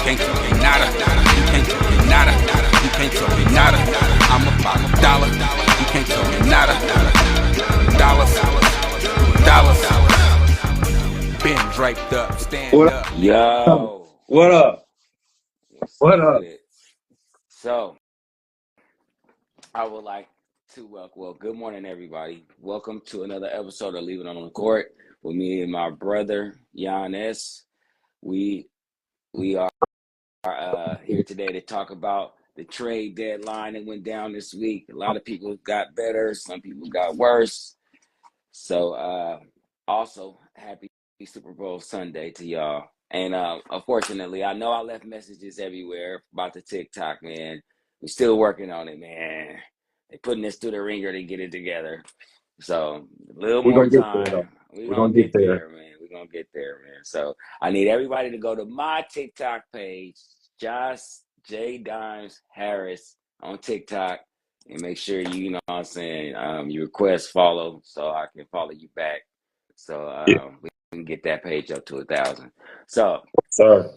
can't tell me nada. You can't tell me nada. You can't tell me nada. I'm about a dollar. You can't tell me nada. Dollars, dollars. Been draped up, stand What up. up? Yo, What up? what's What up up? with it? So, I would like to good morning, everybody. Welcome to another episode of Leave It On the Court with me and my brother, Giannis. We are here today to talk about the trade deadline that went down this week. A lot of people got better, some people got worse. So, also, happy Super Bowl Sunday to y'all. And unfortunately, I know I left messages everywhere about the TikTok, man. We're still working on it, man. They're putting this through the ringer to get it together. So a little We're more gonna get there time. though. We're We're gonna gonna get get there. there, man. We're gonna get there, man. So I need everybody to go to my TikTok page, Josh J. Dimes Harris on TikTok, and make sure you know what I'm saying, you request follow so I can follow you back. So Yeah, we can get that page up to 1,000. So sir.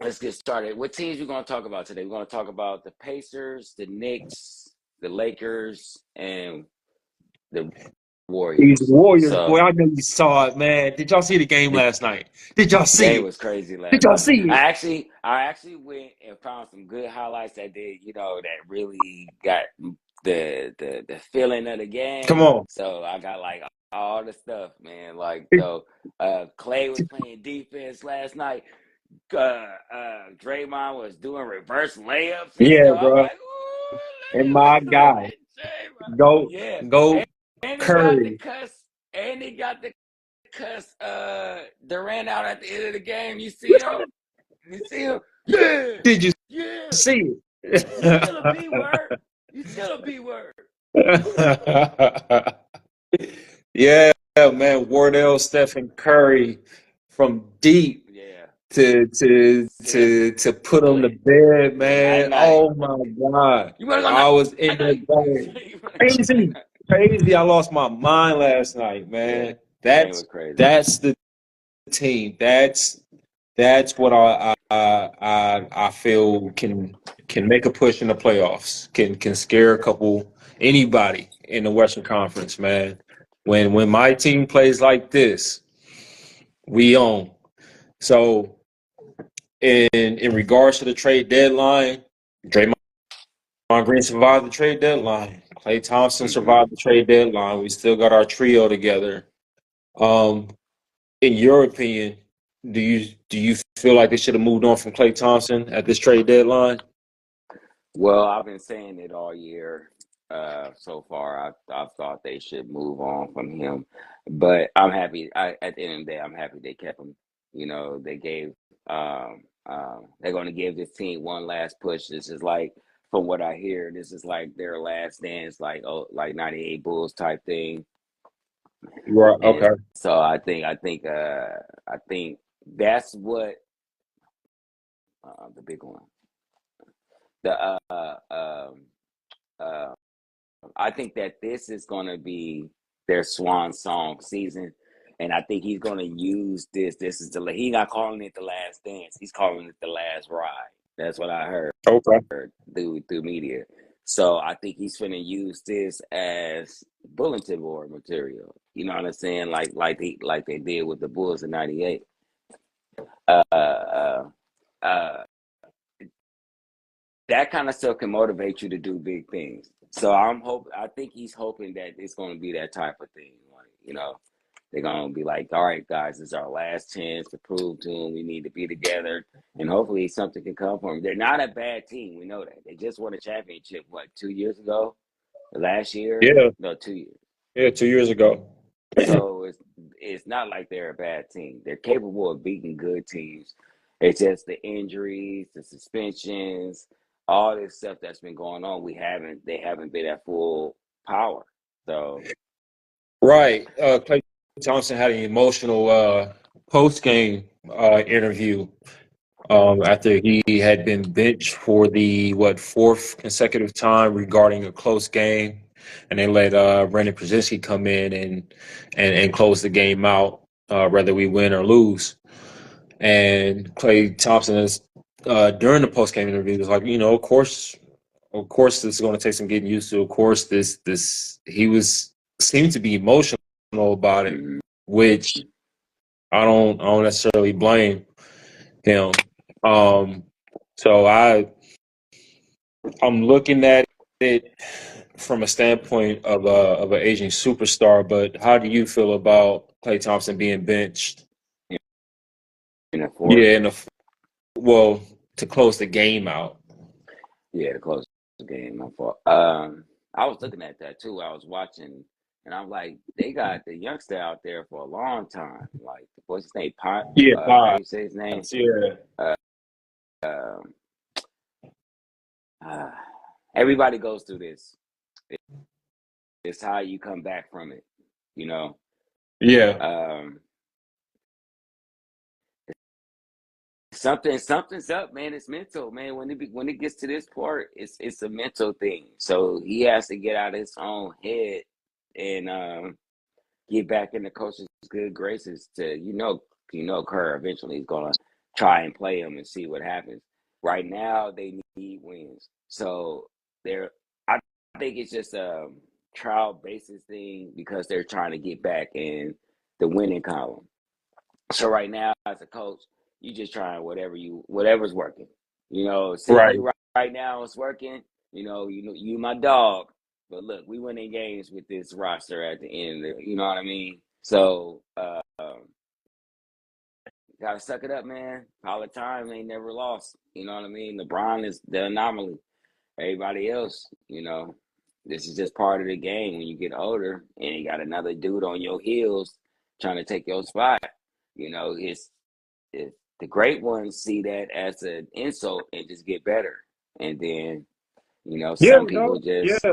let's get started. What teams we gonna talk about today? We're gonna talk about the Pacers, the Knicks, the Lakers, and the These Warriors. Warriors, boy, So I know you saw it, man. Did y'all see the game the last night? Did y'all see game it? was crazy Did last y'all night. see it? I actually went and found some good highlights that did, that really got the feeling of the Come game. on. So I got like all the stuff, man. Like Clay was playing defense last night. Draymond was doing reverse layups and Yeah, stuff. I'm bro. like, ooh, And let my me look guy, at Draymond. go, Yeah, go, and he got the Curry. cuss, and he got the cuss Durant out at the end of the game. You see him? You see him? Yeah, Did you yeah. see You still a B it? word. You still a B word. Yeah, man. Wardell, Stephen Curry from deep Yeah. to put on the Simply. bed, Night man. night. Oh my God. You wanna go I night was in night? that game. You wanna go night Crazy. night? Crazy. I lost my mind last night, Yeah. man. The game That's was crazy. that's the team. That's what I feel can make a push in the playoffs. Can scare a couple anybody in the Western Conference, man. When my team plays like this, we own. So in regards to the trade deadline, Draymond Green survived the trade deadline. Klay Thompson Mm-hmm. survived the trade deadline. We still got our trio together. Um, in your opinion, do you feel like they should have moved on from Klay Thompson at this trade deadline? Well, I've been saying it all year. So far, I thought they should move on from him, but I'm happy. At the end of the day, I'm happy they kept him. They gave. They're going to give this team one last push. This is like, from what I hear, this is like their last dance, like '98 Bulls type thing. Right. And Okay. so I think that's what the big one. The uh, I think that this is going to be their swan song season, and I think he's going to use this. This is he's not calling it the last dance. He's calling it the last ride. That's what I heard Okay. through media. So I think he's finna use this as bulletin board material. You know what I'm saying? Like they did with the Bulls in '98. Uh, uh, uh, that kind of stuff can motivate you to do big things. So I think he's hoping that it's going to be that type of thing. Like, they're going to be like, all right, guys, this is our last chance to prove to them we need to be together. And hopefully something can come from them. They're not a bad team. We know that. They just won a championship, 2 years ago? Last year? Yeah. No, 2 years. Yeah. 2 years ago. So it's not like they're a bad team. They're capable of beating good teams. It's just the injuries, the suspensions, all this stuff that's been going on. They haven't been at full power. So Right. Klay Thompson had an emotional post game interview after he had been benched for the fourth consecutive time regarding a close game, and they let Brandon Brzezinski come in and close the game out, whether we win or lose. And Klay Thompson is during the post game interview was like, of course, this is going to take some getting used to. Of course, this he was seemed to be emotional about it, Mm-hmm. which I don't necessarily blame him. So I'm looking at it from a standpoint of an aging superstar. But how do you feel about Klay Thompson being benched? In the fourth, Yeah, well, to close the game out. yeah, to close the game. My fault. I was looking at that too. I was watching, and I'm like, they got the youngster out there for a long time. Like, what's his name? Pot. Yeah, How five. you say his name? Yeah, Uh, um, uh, everybody goes through this. It's how you come back from it. You know. yeah, Um, something's up, man. It's mental, man. When it gets to this part, it's a mental thing. So he has to get out of his own head and get back in the coach's good graces to Kerr eventually is gonna try and play him and see what happens. Right now they need wins. So they're I think it's just a trial basis thing because they're trying to get back in the winning column. So right now, as a coach, you just trying whatever's working. Seeing right. you right now is working. You my dog. But look, we winning games with this roster at the end. You know what I mean? So gotta suck it up, man. All the time, they never lost. You know what I mean? LeBron is the anomaly. Everybody else, this is just part of the game. When you get older and you got another dude on your heels trying to take your spot, it's if the great ones see that as an insult and just get better. And then, Yeah, some people no, yeah. just,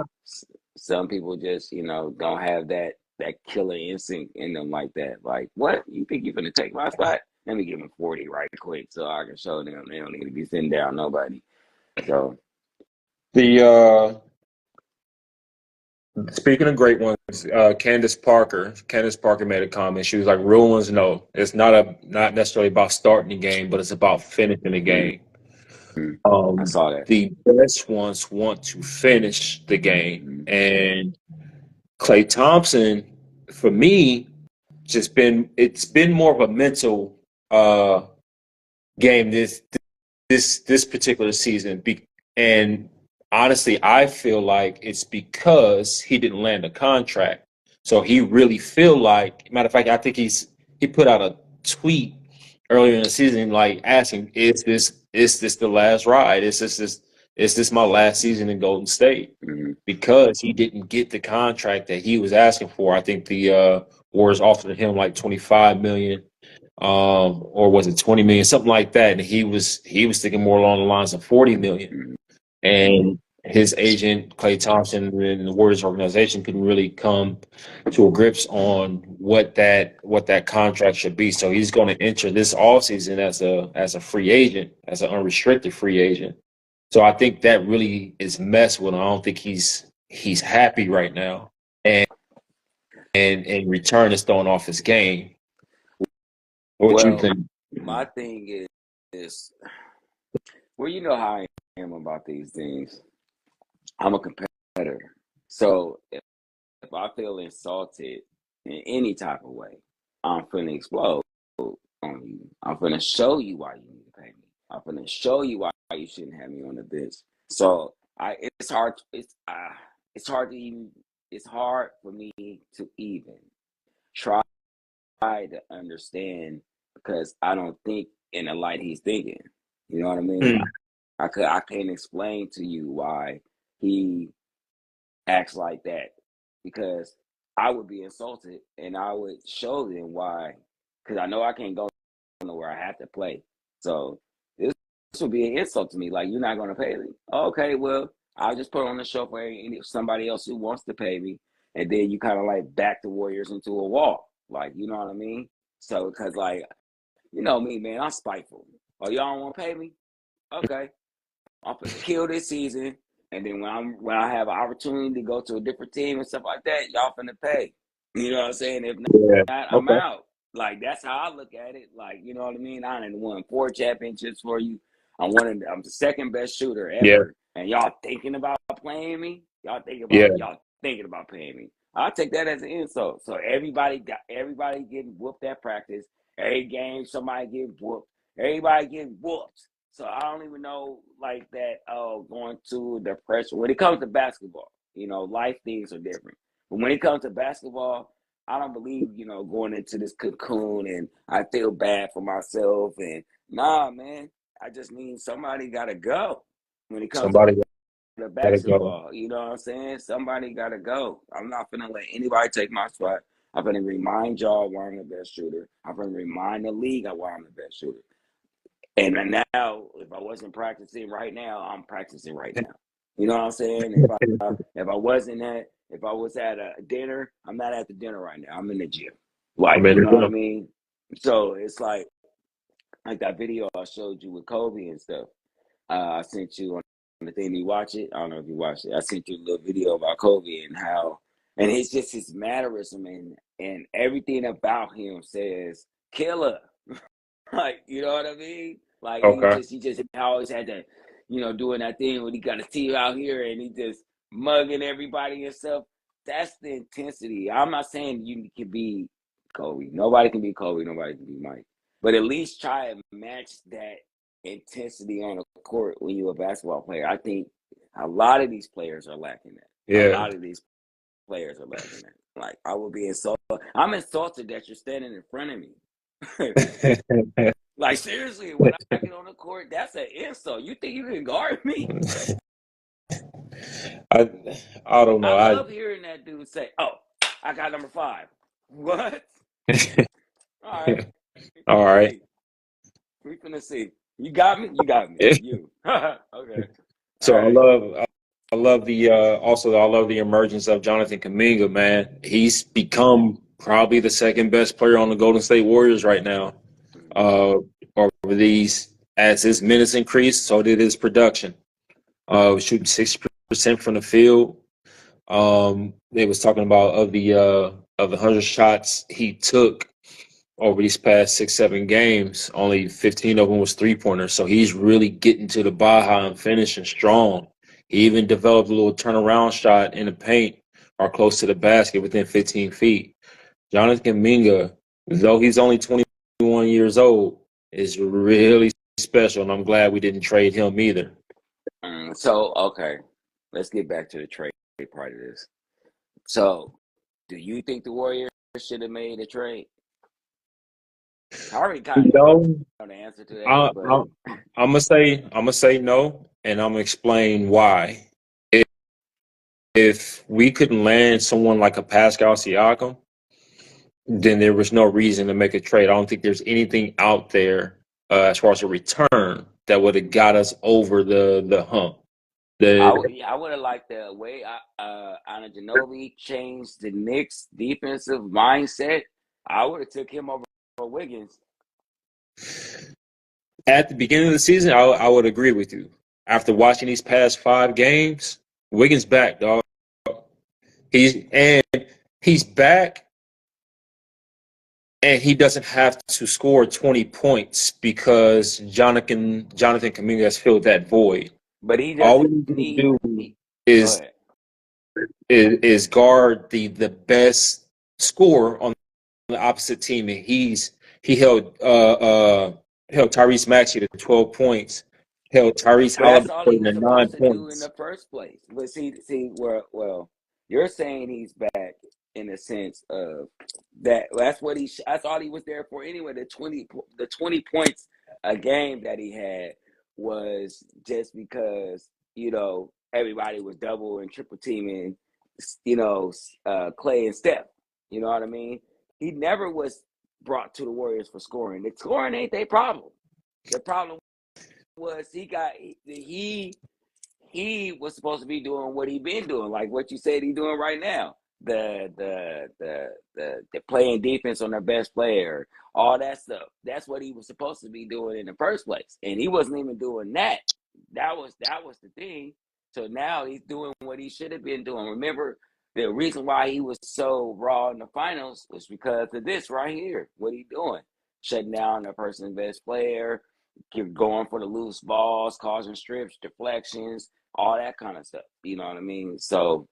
don't have that killer instinct in them like that. Like, what? You think you're gonna take my spot? Let me give them 40 right quick so I can show them they don't need to be sitting down nobody. So The speaking of great ones, Candace Parker made a comment. She was like, "Real ones, no, it's not necessarily about starting the game, but it's about finishing the mm, game. I saw that. The best ones want to finish the game, Mm, and Klay Thompson, for me, it's been more of a mental uh game this particular season. And honestly, I feel like it's because he didn't land a contract. So he really feel like, matter of fact, I think he put out a tweet earlier in the season, like asking, is this the last ride? Is this my last season in Golden State? mm, Because he didn't get the contract that he was asking for. I think the Warriors offered him like 25 million, or was it 20 million, something like that. And he was thinking more along the lines of 40 million. mm. And his agent, Klay Thompson, and the Warriors organization couldn't really come to a grips on what that contract should be. So he's going to enter this offseason as a free agent, as an unrestricted free agent. So I think that really is messed with him. I don't think he's happy right now. And in return is throwing off his game. What you Well, think? my thing is well, you know how I am about these things. I'm a competitor. So if I feel insulted in any type of way, I'm finna explode on you. I'm finna show you why you need to pay me. I'm finna show you why you shouldn't have me on the bench. So it's hard. It's hard to even. It's hard for me to even try to understand because I don't think in the light he's thinking. You know what I mean? Hmm. I can't explain to you why he acts like that because I would be insulted and I would show them why because I know I can't go nowhere. I have to play. So this would be an insult to me. Like you're not going to pay me. Okay, well I'll just put on the show for somebody else who wants to pay me, and then you kind of like back the Warriors into a wall. Like you know what I mean? So because like you know me, man, I'm spiteful. Oh, y'all don't want to pay me? Okay, I'm gonna kill this season, and then when I have an opportunity to go to a different team and stuff like that, y'all finna pay. You know what I'm saying? If Yeah. not, I'm Okay. out. Like that's how I look at it. Like, you know what I mean? I done won 4 championships for you. I'm the second best shooter Yeah, ever. And y'all thinking about playing me? yeah. Y'all thinking about paying me. I take that as an insult. So everybody getting whooped at practice. Every game somebody getting whooped. Everybody getting whooped. So I don't even know like that going to the pressure. When it comes to basketball, life things are different. But when it comes to basketball, I don't believe, going into this cocoon and I feel bad for myself. And nah, man, I just need somebody got to go when it comes to Somebody the gotta go. basketball. You know what I'm saying? Somebody got to go. I'm not going to let anybody take my spot. I'm going to remind y'all why I'm the best shooter. I'm going to remind the league why I'm the best shooter. And now, if I wasn't practicing right now, I'm practicing right now. You know what I'm saying? If I was at a dinner, I'm not at the dinner right now. I'm in the gym. I'm Like, in you know what I the mean? So it's like that video I showed you with Kobe and stuff. I sent you on the thing. You watch it? I don't know if you watched it. I sent you a little video about Kobe and how, and it's just his mannerism and everything about him says killer. Like, you know what I mean? Like Okay. he just always had that, doing that thing when he got his team out here and he just mugging everybody and stuff. That's the intensity. I'm not saying you can be Kobe. Nobody can be Kobe. Nobody can be Mike. But at least try and match that intensity on the court when you're a basketball player. I think a lot of these players are lacking that. A Yeah. lot of these players are lacking that. Like I would be insulted. I'm insulted that you're standing in front of me. Like seriously, when I get on the court, that's an insult. You think you can guard me? I I don't know. I love hearing that dude say, "Oh, I got number 5." What? All right, we All finna right. see. We finna see. You got me. You got me. You. Okay. All So right. I love the also I love the emergence of Jonathan Kuminga, man. He's become probably the second best player on the Golden State Warriors right now. Uh over these as his minutes increased, so did his production. Shooting 60% from the field. They was talking about of the 100 shots he took over these past 6, 7 games, only 15 of them was 3 pointers. So he's really getting to the Baja and finishing strong. He even developed a little turnaround shot in the paint or close to the basket within 15 feet. Jonathan Minga, though he's only 21 years old, is really special, and I'm glad we didn't trade him either. So okay, let's get back to the trade part of this. So, do you think the Warriors should have made a trade? I already kind of No, know the answer to that, I, but I, I'm gonna say no, and I'm gonna explain why. If we couldn't land someone like a Pascal Siakam, then there was no reason to make a trade. I don't think there's anything out there as far as a return that would have got us over the hump. The I would have liked the way Ginobili changed the Knicks' defensive mindset. I would have took him over Wiggins. At the beginning of the season, I would agree with you. After watching these past 5 games, Wiggins back, dog. And he's back, and he doesn't have to score 20 points because Jonathan Kuminga has filled that void. But he All we doesn't need to need. do Go is ahead. is guard the best scorer on the opposite team, and he held Tyrese Maxey to 12 points, held Tyrese But that's all he Halliburton was to nine supposed to do in points. the first place. But well, you're saying he's back in the sense of that. That's what that's all he was there for anyway. The 20 points a game that he had was just because everybody was double and triple teaming, Clay and Steph. You know what I mean? He never was brought to the Warriors for scoring. The scoring ain't their problem. The problem was he was supposed to be doing what he been doing, like what you said he doing right now. The playing defense on their best player, all that stuff. That's what he was supposed to be doing in the first place, and he wasn't even doing that. That was the thing. So now he's doing what he should have been doing. Remember, the reason why he was so raw in the finals was because of this right here. What he doing? Shutting down the person's best player, going for the loose balls, causing strips, deflections, all that kind of stuff. You know what I mean? So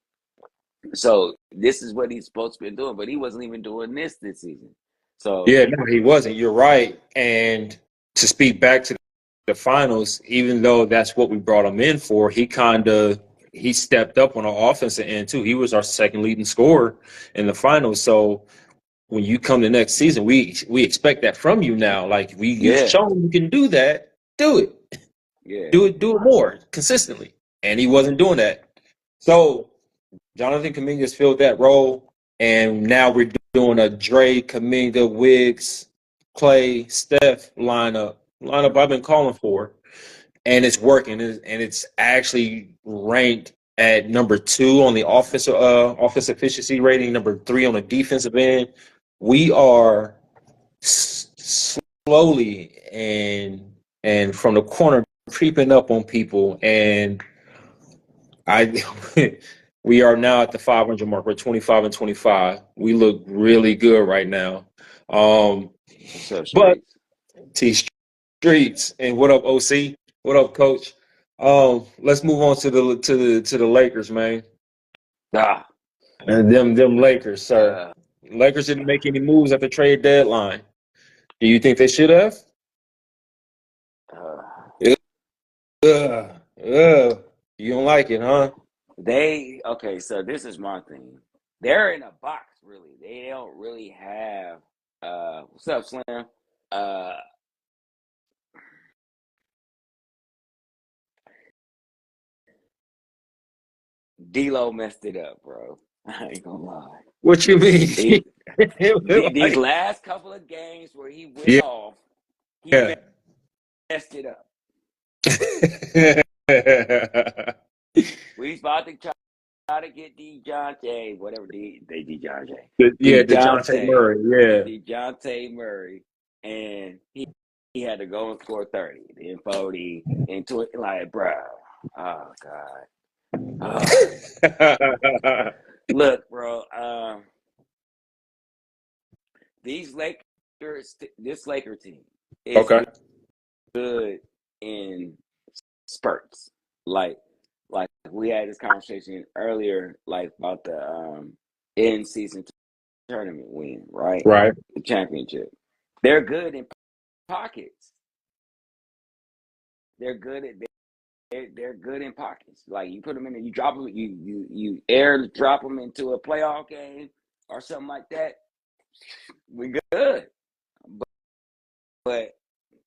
this is what he's supposed to be doing, but he wasn't even doing this season. So Yeah, no, he wasn't. You're right. And to speak back to the finals, even though that's what we brought him in for, he stepped up on the offensive end too. He was our second leading scorer in the finals. So when you come to next season, we expect that from you now. Like you've yeah, shown you can do that. Do it. yeah. Do it more consistently. And he wasn't doing that. So Jonathan Kuminga's filled that role, and now we're doing a Dre, Kuminga, Wiggs, Clay, Steph lineup I've been calling for, and it's working, and it's actually ranked at number 2 on the offensive efficiency rating, number 3 on the defensive end. We are slowly and from the corner creeping up on people, and I we are now at the 500 mark. We're 25-25. We look really good right now. What's up, But Streets? T Streets and what up, OC? What up, Coach? Let's move on to the Lakers, man. Ah, And them Lakers, sir. uh, Lakers didn't make any moves at the trade deadline. Do you think they should have? uh, You don't like it, huh? okay, so this is my thing. They're in a box, really. They don't really have what's up, Slim? Uh D-Lo messed it up, bro. I ain't gonna lie. What you mean? These, these Like, last couple of games where he went yeah. off, he messed it up. We about to try to get DeJounte, whatever DeJounte. Yeah, DeJounte Murray. Yeah. DeJounte Murray, and he had to go and score 30, then 40, and 20. Like, bro, oh god. Oh. Look, bro. This Laker team is Okay. good in spurts. Like we had this conversation earlier, like about the end season tournament win, right? Right. The championship. They're good in pockets. They're good in pockets. Like you put them in, you drop them, you drop them into a playoff game or something like that. We good, but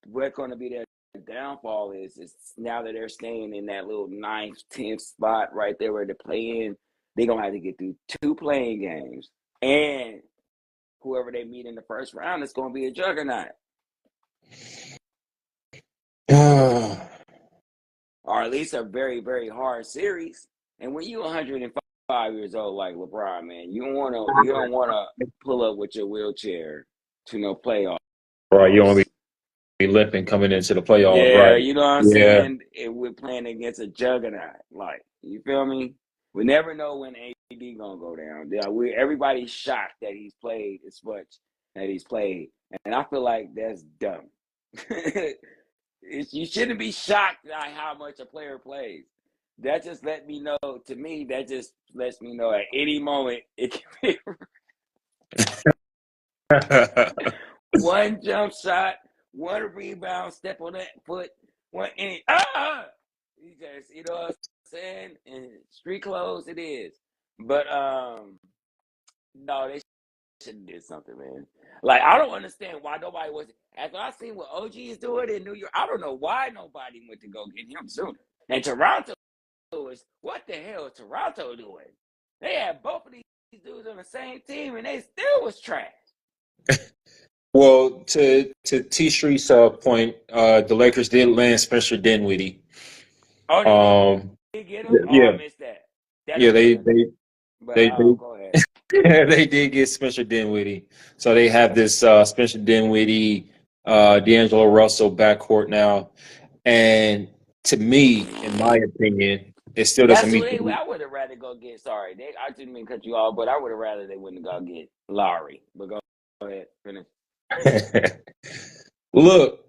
what's going to be their downfall is now that they're staying in that little 9th, 10th spot right there where they're playing, they're going to have to get through 2 playing games. And whoever they meet in the first round is going to be a juggernaut. Or at least a very, very hard series. And when you're 105 years old like LeBron, man, you don't want to pull up with your wheelchair to no playoffs. Right. You don't want to be limping coming into the playoffs, Yeah, right? you know what I'm Yeah. saying? We're playing against a juggernaut. Like, you feel me? We never know when AD gonna go down. Yeah, everybody's shocked that he's played as much that he's played, and I feel like that's dumb. You shouldn't be shocked by how much a player plays. That just let me know. To me, that just lets me know at any moment it can be one jump shot, one rebound, step on that foot, one inning. He just, you know what I'm saying? And street clothes it is. But no, they should have did something, man. Like I don't understand why nobody was after I seen what OG is doing in New York, I don't know why nobody went to go get him sooner. And Toronto is what the hell is Toronto doing? They had both of these dudes on the same team and they still was trash. Well, to T Street's point, the Lakers did land Spencer Dinwiddie. Oh, they did get him? Oh, I missed that. Yeah, they go ahead. they did get Spencer Dinwiddie. So they have this Spencer Dinwiddie, D'Angelo Russell backcourt now. And to me, in my opinion, it still doesn't That's who meet they. the. I would have rather go get. Sorry, I didn't mean to cut you off, but I would have rather they wouldn't go get Lowry. But go ahead, finish. Look,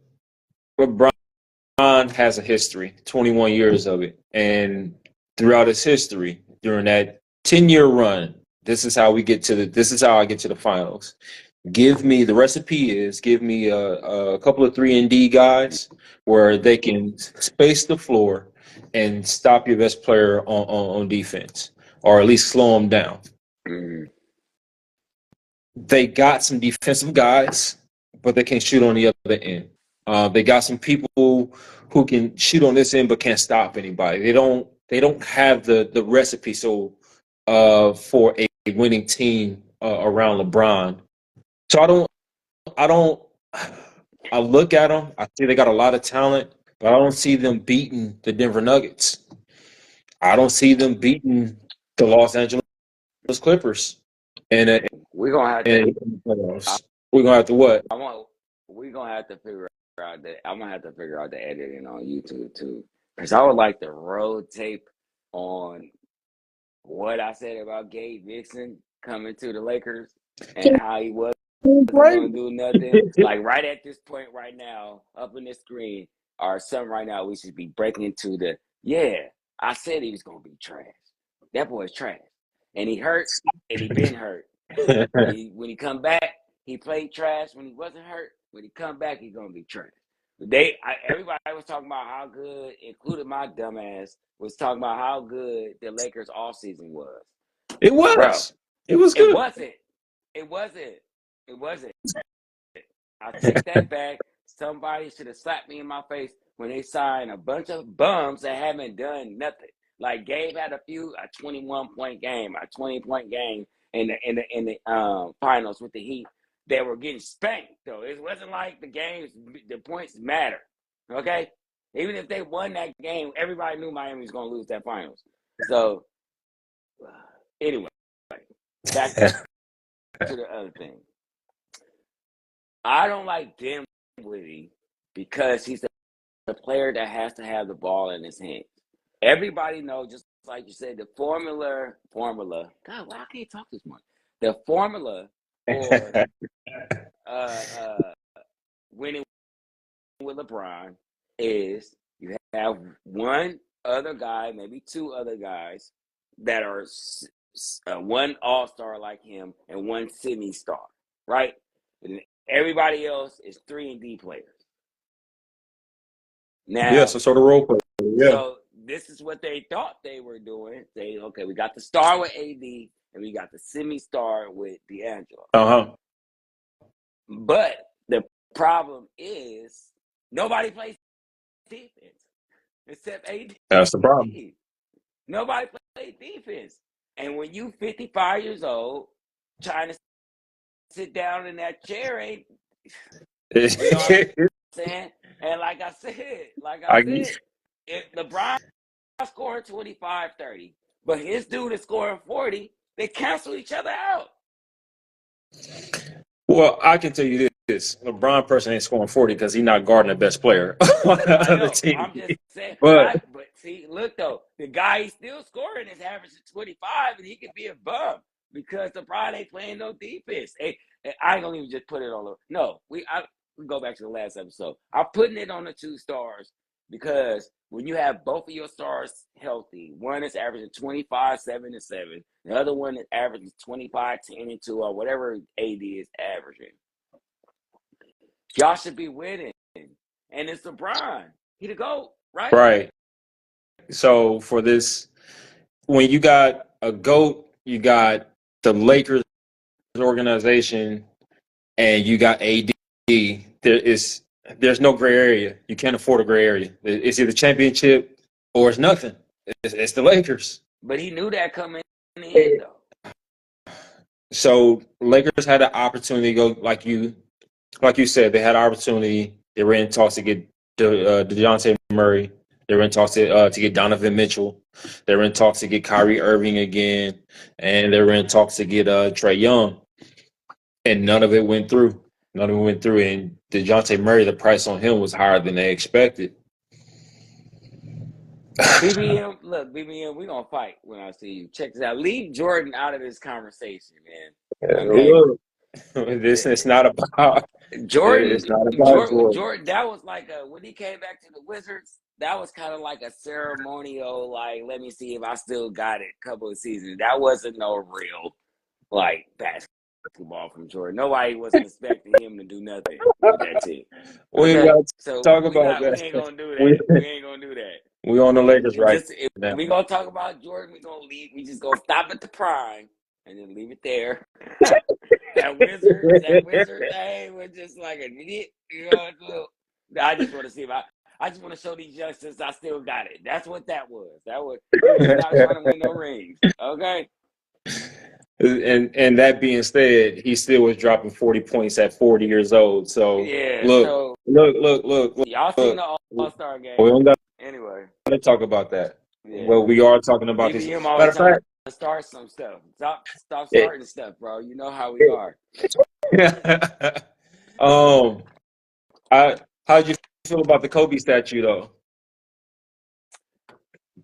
LeBron has a history, 21 years of it, and throughout his history, during that 10-year run, this is how we get to the. This is how I get to the finals. Give me the recipe is give me a couple of 3-and-D guys where they can space the floor and stop your best player on defense, or at least slow them down. Mm-hmm. They got some defensive guys, but they can't shoot on the other end. They got some people who can shoot on this end but can't stop anybody. They don't have the recipe for a winning team around LeBron. So I don't I look at them, I see they got a lot of talent, but I don't see them beating the Denver Nuggets. I don't see them beating the Los Angeles Clippers. And We're gonna have to. and we're gonna have to what? I want. We're gonna have to figure out that. I'm gonna have to figure out the editing on YouTube too, because I would like to roll tape on what I said about Gabe Vincent coming to the Lakers and how he wasn't Right. gonna do nothing. Like right at this point, right now, up in this screen, or something right now, we should be breaking into the. Yeah, I said he was gonna be trash. That boy's trash, and he hurt, and he been hurt. When he come back, he played trash. When he wasn't hurt, when he come back, he's gonna be trash. Everybody was talking about how good, including my dumbass, was talking about how good the Lakers offseason was. It Bro, was. It was it good. wasn't. It wasn't. It wasn't. I take that back. Somebody should have slapped me in my face when they signed a bunch of bums that haven't done nothing. Like Gabe had a 21-point game, a 20-point game in the finals with the Heat. They were getting spanked though. It wasn't like the points matter. Okay, even if they won that game, everybody knew Miami was going to lose that finals. So anyway, back to the other thing. I don't like Dinwiddie because he's the player that has to have the ball in his hands. Everybody knows, just like you said, the formula. God, why I can't talk this much? The formula for winning with LeBron is you have one other guy, maybe two other guys that are one all-star like him and one semi-star, right? And everybody else is 3-and-D players. Now, Yeah, so sort of role play. Yeah. So this is what they thought they were doing. Okay, we got the star with AD and we got the semi-star with D'Angelo. Uh-huh. But the problem is nobody plays defense except AD. That's the problem. Nobody plays defense. And when you 55 years old, trying to sit down in that chair ain't, you know what I'm saying? And like I said, if LeBron scoring 25, 30, but his dude is scoring 40, they cancel each other out. Well, I can tell you this: LeBron person ain't scoring 40 because he's not guarding the best player on the team. I'm just saying, but see, look though, the guy he's still scoring is averaging 25, and he could be a bum because LeBron ain't playing no defense. Hey, I ain't gonna even just put it on. We go back to the last episode. I'm putting it on the two stars because when you have both of your stars healthy, one is averaging 25, 7, and 7. The other one is averaging 25, 10, and 2, or whatever AD is averaging. Y'all should be winning. And it's LeBron. He the GOAT, right? Right. So for this, when you got a GOAT, you got the Lakers organization, and you got AD, there's no gray area. You can't afford a gray area. It's either championship or it's nothing. It's the Lakers. But he knew that coming in, though. So Lakers had an opportunity to go, like you said, they had an opportunity. They were in talks to get DeJounte Murray. They were in talks to get Donovan Mitchell. They were in talks to get Kyrie Irving again, and they were in talks to get Trae Young. And none of it went through. And DeJounte Murray, the price on him was higher than they expected. BBM, look, BBM, we gonna fight when I see you. Check this out. Leave Jordan out of this conversation, man. Okay. Look, this is not about. Jordan, It's not about Jordan, Jordan. Jordan. That was like when he came back to the Wizards. That was kind of like a ceremonial, like, let me see if I still got it. Couple of seasons. That wasn't no real like basketball from Jordan. Nobody wasn't expecting him to do nothing with that team. We ain't Okay, got to so talk we about not we that. ain't gonna do We that. We ain't gonna do that. we on the Lakers We right just if now. we gonna talk about Jordan, we gonna leave. We just gonna stop at the prime and then leave it there. that Wizards thing was just like a you know. So I just want to see if I just want to show these youngsters I still got it. That's what that was. We was not trying to win no rings. Okay. And that being said, he still was dropping 40 points at 40 years old. So Yeah. look, So look. y'all seen the All-Star We game don't got anyway. to talk about that. Yeah. Well, we are talking about this. BBM Matter always of trying fact, to start some stuff. Stop it, starting stuff, bro. You know how we are. um, how'd you feel about the Kobe statue though?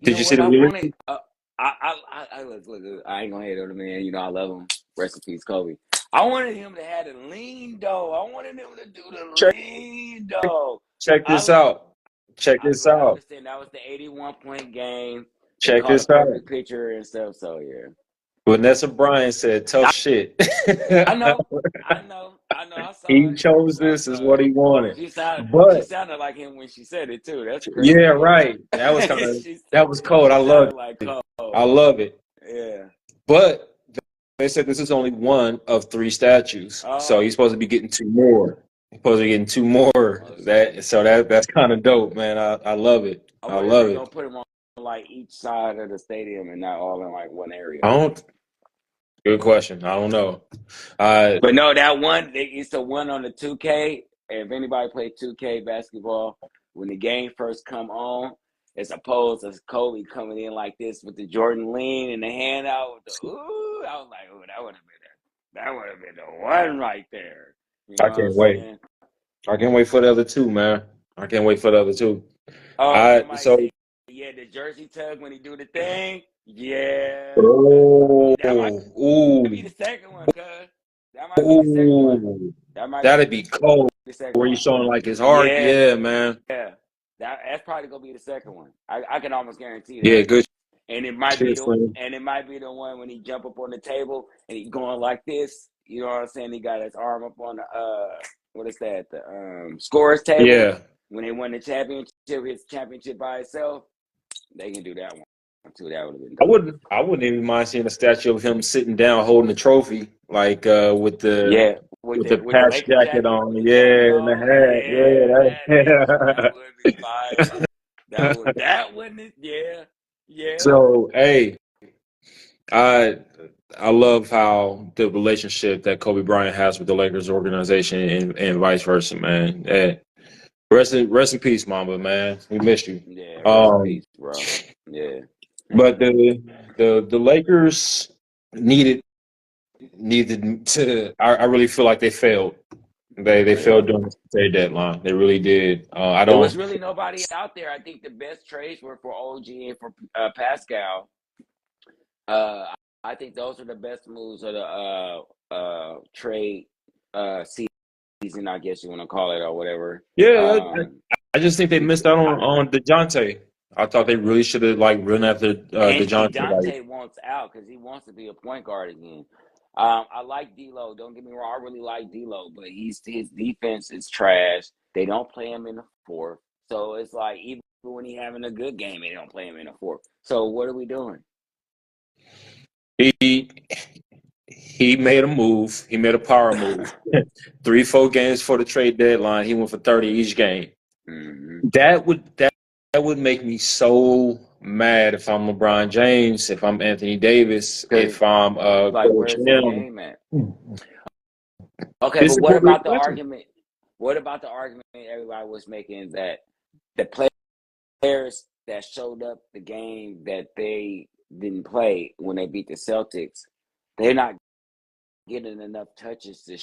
You Did know you see what the I release? wanted? Look. I ain't gonna hate on the man. You know I love him. Rest in peace, Kobe. I wanted him to have the lean though. I wanted him to do the Check lean though. check this I out. Check this but I out. understand that was the 81-point game. They Check called a this out. perfect picture and stuff. So yeah, Vanessa Bryant said tough I, shit. I know, I saw He it. chose I this is saw what it. he wanted. She But sounded like him when she said it too. That's yeah, crazy. right. That was kind of she that was cold. I she loved sounded like it. Cole. I love it. Yeah. But they said this is only one of three statues. So Oh. he's supposed to be getting two more. He's supposed to be getting two more. Oh, That's kind of dope, man. I love it. I I wonder if love they're gonna it. put them on like each side of the stadium and not all in like one area. I don't good question. I don't know. Uh But no, that one it's the one on the 2K. If anybody played 2K basketball, when the game first come on, as opposed to Kobe coming in like this with the Jordan lean and the hand out with the ooh, I was like, ooh, that would have been the one right there. You know I what I'm can't wait. saying? I can't wait for the other two, man. I can't wait for the other two. Oh, I somebody so say, yeah, the jersey tug when he do the thing. Yeah, oh that might be ooh the second one, cuz. That might be the second one. ooh That might that'd be cold. be the second Where he's one. showing like his heart. Yeah, Yeah, man. that's probably gonna be the second one. I can almost guarantee Yeah, that. good And it might be shit, the Slim. one when he jump up on the table and he going like this. You know what I'm saying? He got his arm up on the what is that? The scorers table. Yeah. When they won the championship, his championship by itself, they can do that one too. That would have been dope. I wouldn't even mind seeing a statue of him sitting down holding the trophy, like Yeah, with the with the patch Laker jacket jacket on. with the jacket Yeah, and the on. hat. Yeah, that Yeah. would be fire. That wouldn't it? Yeah, yeah. So hey, I I love how the relationship that Kobe Bryant has with the Lakers organization and vice versa, man. Rest in peace, Mamba, man. We missed you. Yeah, rest in Um, peace, bro. Yeah. but the Lakers needed to. I really feel like they failed. They Yeah. failed during the trade deadline. They really did. I It was don't. really nobody out there. I think the best trades were for OG and for Pascal. Uh, I think those are the best moves of the trade season, I guess you want to call it or whatever. Yeah, Um, I just think they we missed out on Dejounte. I thought they really should have like run after And Dejounte. Like, Dejounte wants out because he wants to be a point guard again. I like D'Lo. Don't get me wrong. I really like D'Lo, but his defense is trash. They don't play him in the fourth, so it's like even when he having a good game, they don't play him in the fourth. So what are we doing? he he made a move. He made a power move. 3, 4 games for the trade deadline. He went for 30 each game. Mm-hmm. That would make me so mad if I'm LeBron James, if I'm Anthony Davis, if I'm Like, Coach where's the M. game at? Okay, This but is what we're expecting. What about the argument everybody was making that the players that showed up the game that they didn't play when they beat the Celtics, they're not getting enough touches to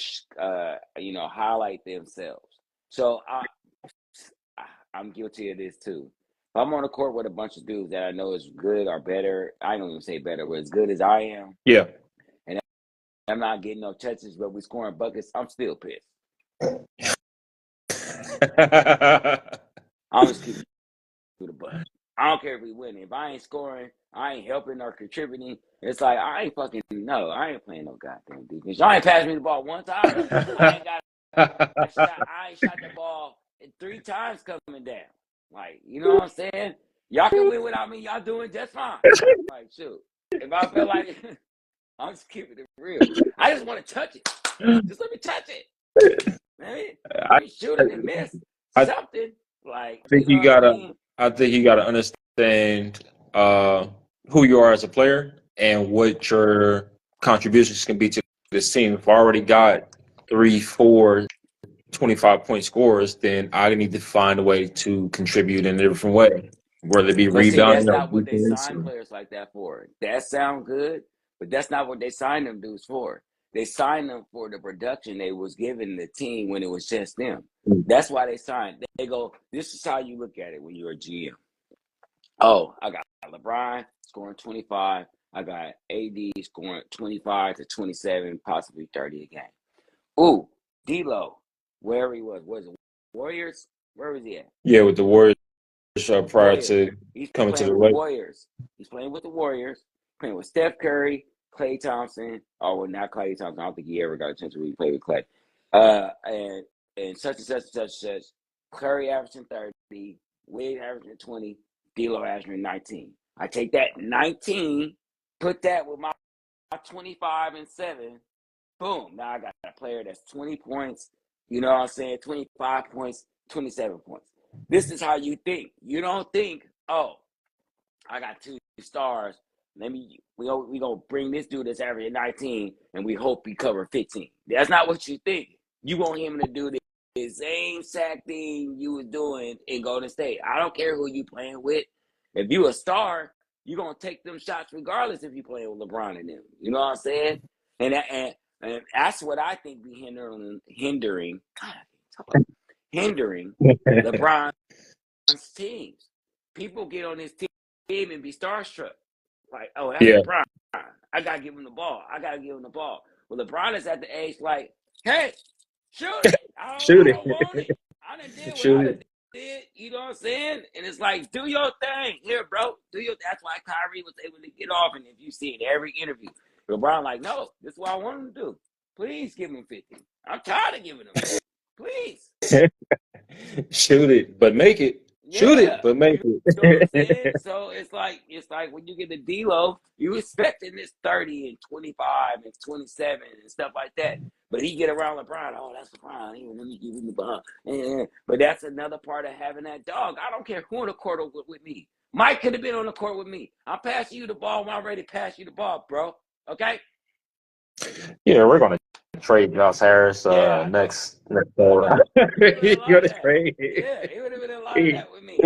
highlight themselves. So I'm guilty of this too. I'm on the court with a bunch of dudes that I know is good or better, I don't even say better, but as good as I am, Yeah. and I'm not getting no touches, but we scoring buckets, I'm still pissed. I'm just keeping to the butt. I don't care if we win. If I ain't scoring, I ain't helping or contributing. It's like I ain't fucking I ain't playing no goddamn defense. Y'all ain't passed me the ball one time. I ain't shot the ball 3 times coming down. Like, you know what I'm saying? Y'all can win without me. Y'all doing just fine. Like, shoot. If I feel like I'm just keeping it real. I just want to touch it. Just let me touch it. Man, let me shoot it and miss something. Like, I think you know you what I gotta. mean? I think you gotta understand who you are as a player and what your contributions can be to this team. If I already got 3, 4, 25-point scorers, then I need to find a way to contribute in a different way, whether it be But see, that's rebounding or not what they defense. sign players like that for. That sound good, but that's not what they signed them dudes for. They signed them for the production they was giving the team when it was just them. That's why they signed. They go, this is how you look at it when you're a GM. Oh, I got LeBron scoring 25. I got AD scoring 25 to 27, possibly 30 a game. Ooh, D-Lo, where he was it Warriors? Where was he at? Yeah, with the Warriors prior Warriors. to He's coming to playing the with the Lakers. Warriors. He's playing with the Warriors, playing with Steph Curry, Klay Thompson. Oh, well, not Klay Thompson. I don't think he ever got a chance to really play with Klay. And such and such and such and such. Curry averaging 30, Wade averaging 20, D'Lo averaging 19. I take that 19, put that with my 25 and 7. Boom. Now I got a player that's 20 points. You know what I'm saying? 25 points, 27 points. This is how you think. You don't think, oh, I got 2 stars. We gonna bring this dude that's averaging 19 and we hope he cover 15. That's not what you think. You want him to do the same exact thing you was doing in Golden State. I don't care who you playing with. If you a star, you gonna take them shots regardless if you playing with LeBron and them. You know what I'm saying? And that's what I think be hindering LeBron's teams. People get on this team and be starstruck. Like, oh, that's Yeah, LeBron. I gotta give him the ball. Well, LeBron is at the age like, hey, shoot it. shoot I it, don't want it. I done did what shoot I it. done did. You know what I'm saying? And it's like, do your thing. Here, bro. That's why Kyrie was able to get off. And if you see it every interview, LeBron like, no, this is what I want him to do. Please give him 50. I'm tired of giving him 50. Please. Shoot it, but make it. Shoot Yeah. it, but make You know what I'm it. saying? So it's like when you get the D-Lo, you expecting this 30 and 25 and 27 and stuff like that. But he get around LeBron. Oh, that's LeBron. Let me give him the ball. But that's another part of having that dog. I don't care who on the court with me. Mike could have been on the court with me. I'm passing you the ball when I'm ready to pass you the ball, bro. Okay? Yeah, we're gonna trade Josh Harris Yeah, I know. next I quarter. know. He would have been a You're lot of gonna that. trade. Yeah, he would have been a lot of He, that with me.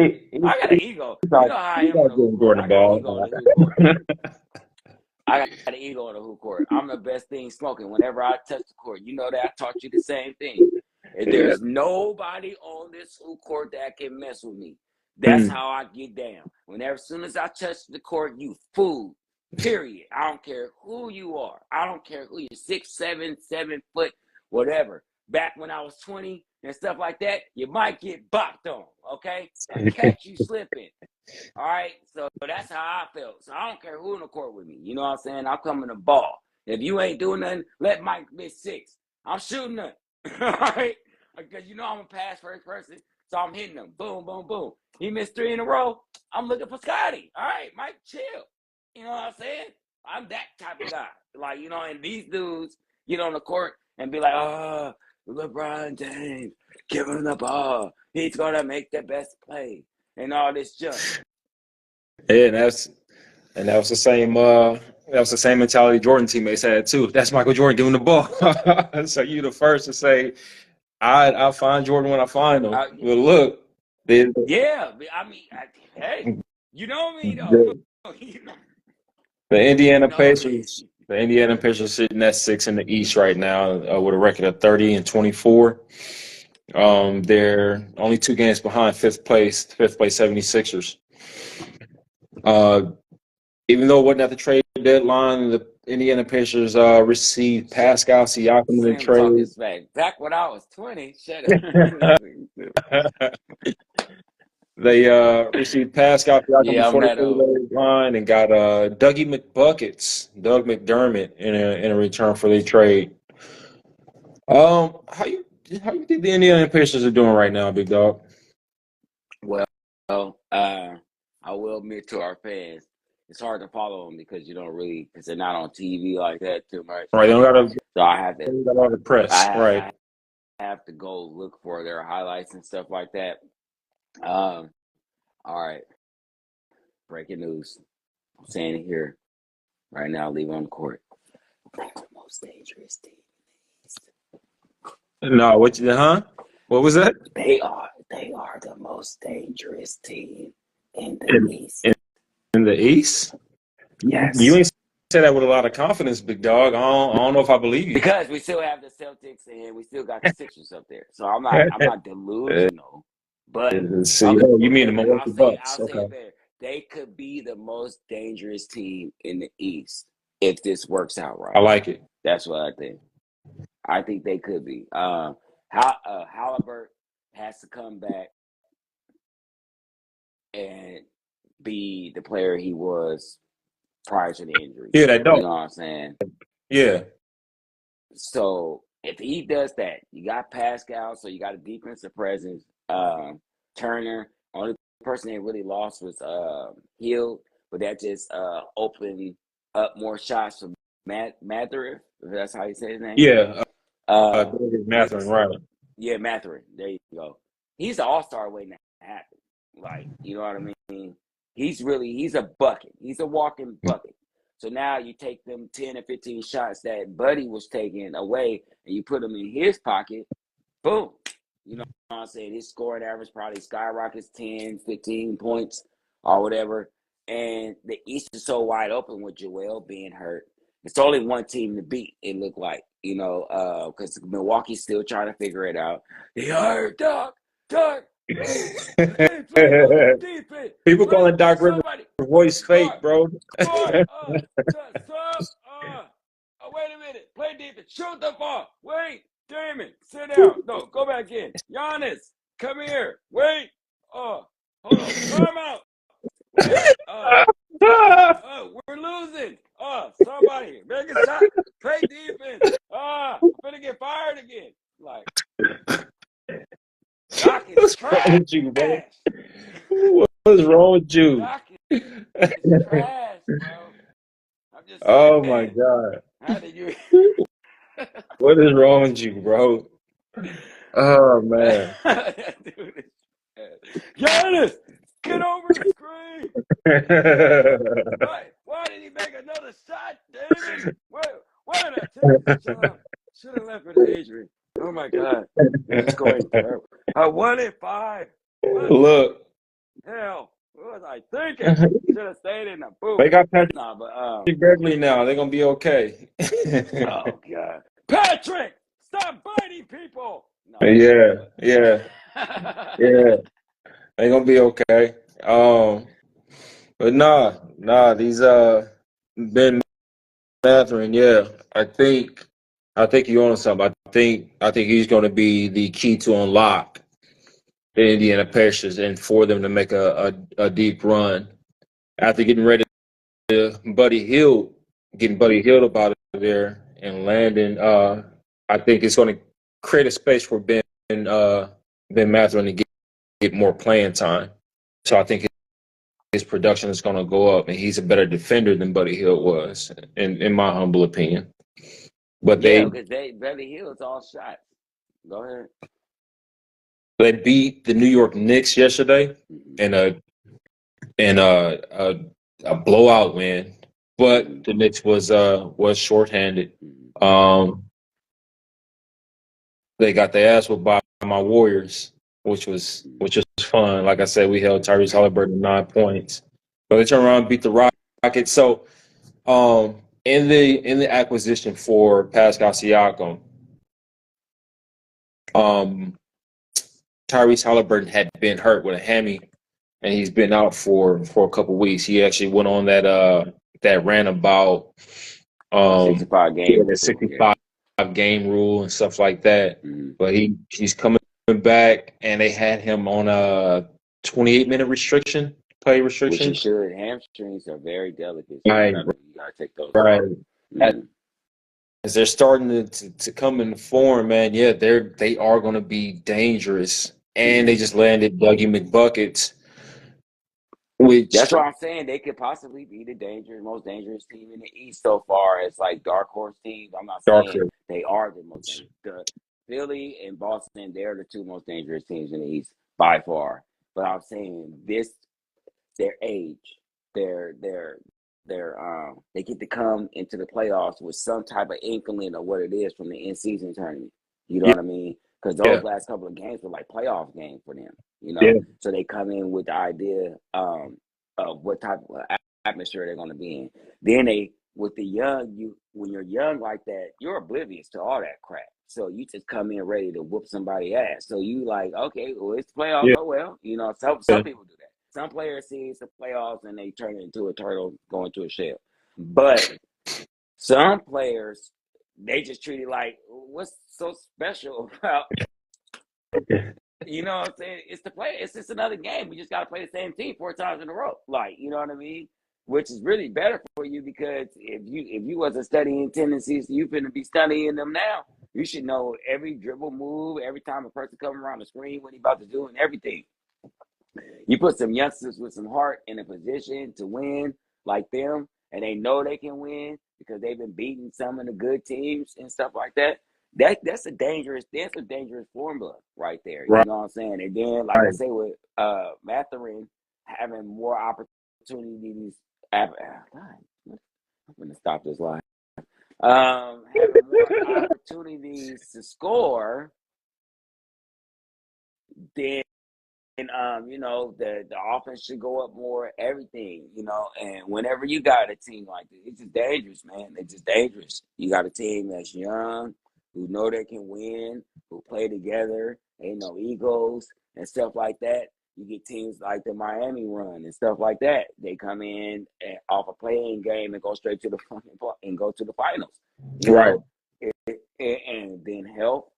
I got an ego. he's You not, know how I he's am on not the hoop giving court. Jordan I the got an ego on ball. the hoop court. I got an ego on the hoop court. I'm the best thing smoking. Whenever I touch the court, you know that I taught you the same thing. If Yeah. there's nobody on this hoop court that can mess with me, that's how I get down. As soon as I touch the court, you fool. Period. I don't care who you are. I don't care who you're 6, 7, 7 foot, whatever. Back when I was 20 and stuff like that, you might get bopped on, okay? Or catch you slipping. All right, so that's how I felt. So I don't care who in the court with me. You know what I'm saying? I'm coming to ball. If you ain't doing nothing, let Mike miss 6. I'm shooting them. All right, because you know I'm a pass first person, so I'm hitting them. Boom, boom, boom. He missed 3 in a row. I'm looking for Scotty. All right, Mike, chill. You know what I'm saying? I'm that type of guy. Like, and these dudes get on the court and be like, oh, LeBron James, give him the ball. He's gonna make the best play and all this junk. Yeah, that was the same mentality Jordan teammates had too. That's Michael Jordan giving the ball. So you the first to say, I'll find Jordan when I find him. Well, look, the Yeah, I mean, hey, you know me though. the, you know, the you Indiana know me. Pacers, sitting at 6 in the East right now with a record of 30 and 24. They're only 2 games behind fifth place 76ers. Even though it wasn't at the trade deadline, the Indiana Pacers received Pascal Siakam in the Sam talking trade. smack. Back when I was 20, shut up. They received Pascal Siakam Yeah, I'm before the that trade old. deadline and got Dougie Doug McDermott in a return for the trade. How you think the Indiana Pacers are doing right now, big dog? Well, I will admit to our fans, it's hard to follow them because you don't really, because they're not on TV like that too much. Right, they don't So I have to, got a lot of press. Right. I have to go look for their highlights and stuff like that. Um, all right, breaking news. I'm saying it here right now. Leave on the court. They're the most dangerous team in the East. No, what was that? They are the most dangerous team in the In, East. in the East? Yes. You ain't say that with a lot of confidence, big dog. I don't know if I believe you. Because we still have the Celtics and we still got the Sixers up there. So I'm not delusional. But See, you mean the Milwaukee I'll Bucks? say Okay, it better. They could be the most dangerous team in the East if this works out right. I like it. That's what I think. I think they could be. Halliburton has to come back and be the player he was prior to the injury. Yeah, that You don't. know what I'm saying? Yeah, So if he does that, you got Pascal, so you got a defensive presence. Turner, only person they really lost was Hill, but that just opened up more shots for Mathurin, if that's how you say his name. yeah. Uh, Matherin, right? yeah, Mathurin. There you go. He's an all-star waiting to happen. Like, you know what I mean? He's a bucket. He's a walking bucket. So now you take them 10 or 15 shots that Buddy was taking away and you put them in his pocket, boom. You know what I'm saying? His scoring average probably skyrockets 10, 15 points or whatever. And the East is so wide open with Joel being hurt. It's only one team to beat, it looked like, because Milwaukee's still trying to figure it out. They hired Doc. Hey, defense. People calling Doc Rivers voice fake, bro. Wait a minute. Play defense. Shoot the ball. Wait. Damon, sit down. No, go back in. Giannis, come here. Wait. Hold on. Time out. Wait. We're losing. Somebody make a shot. Play defense. I'm gonna get fired again. Like, Doc is trash. Wrong with you, bro? What's wrong with you? Doc is trash, bro. I'm just saying. Oh my God. How did you? What is wrong with you, bro? Oh man. Giannis, get over the screen. Why did he make another shot, David? Why did I take the shot? Should have left for the Adrian. Oh my God. It's going terrible. 1-5. Look. Hell, what was I thinking? Should have stayed in the booth. They got Patrick Beverly now. They're gonna be okay. Oh God. Patrick, stop biting people. No. Yeah. They're gonna be okay. But these Ben Mathurin, yeah. I think you're on something. I think he's gonna be the key to unlock the Indiana Pacers and for them to make a deep run after getting ready to getting Buddy Hield up out of there and landing. I think it's going to create a space for Ben Mathurin to get more playing time. So I think his production is going to go up, and he's a better defender than Buddy Hield was, in my humble opinion. But because Buddy Hield's all shots. Go ahead. They beat the New York Knicks yesterday in a blowout win, but the Knicks was shorthanded. They got their ass whipped by my Warriors, which was fun. Like I said, we held Tyrese Halliburton 9 points, but they turned around and beat the Rockets. So, in the acquisition for Pascal Siakam, Tyrese Halliburton had been hurt with a hammy, and he's been out for a couple weeks. He actually went on that rant about 65 game the rule. 65 game rule and stuff like that. Mm-hmm. But he's coming back, and they had him on a 28-minute play restriction. Which you should. Hamstrings are very delicate. So Right, you gotta take those. right. Mm-hmm. As they're starting to come into form, man, yeah, they are going to be dangerous. And they just landed Dougie McBuckets, which That's why I'm saying they could possibly be the most dangerous team in the East so far as like dark horse teams. I'm not saying they are the most dangerous. The Philly and Boston, they're the two most dangerous teams in the East by far. But I'm saying their age, they get to come into the playoffs with some type of inkling of what it is from the in-season tournament. You know what I mean? Because those last couple of games were like playoff games for them. You know, so they come in with the idea of what type of atmosphere they're going to be in. Then with the young, when you're young like that, you're oblivious to all that crap. So you just come in ready to whoop somebody's ass. So you like, okay, well, it's playoffs. Oh well, you know, some people do that. Some players see it's the playoffs and they turn it into a turtle going to a shell. But some players, they just treat it like, what's so special about? You know what I'm saying? It's just another game. We just got to play the same team 4 times in a row. Like, you know what I mean? Which is really better for you because if you wasn't studying tendencies, you finna be studying them now. You should know every dribble move, every time a person comes around the screen, what he about to do and everything. You put some youngsters with some heart in a position to win like them, and they know they can win because they've been beating some of the good teams and stuff like that. That's a dangerous formula right there. You know what I'm saying? And then, like I say, with Mathurin having more opportunities. God, I'm gonna stop this line. Having more opportunities to score, then you know, the offense should go up more, everything, you know, and whenever you got a team like this, it's just dangerous, man. It's just dangerous. You got a team that's young, who know they can win, who play together, ain't no egos and stuff like that. You get teams like the Miami run and stuff like that. They come in off a playing game and go straight to the and go to the finals. You know, and then health.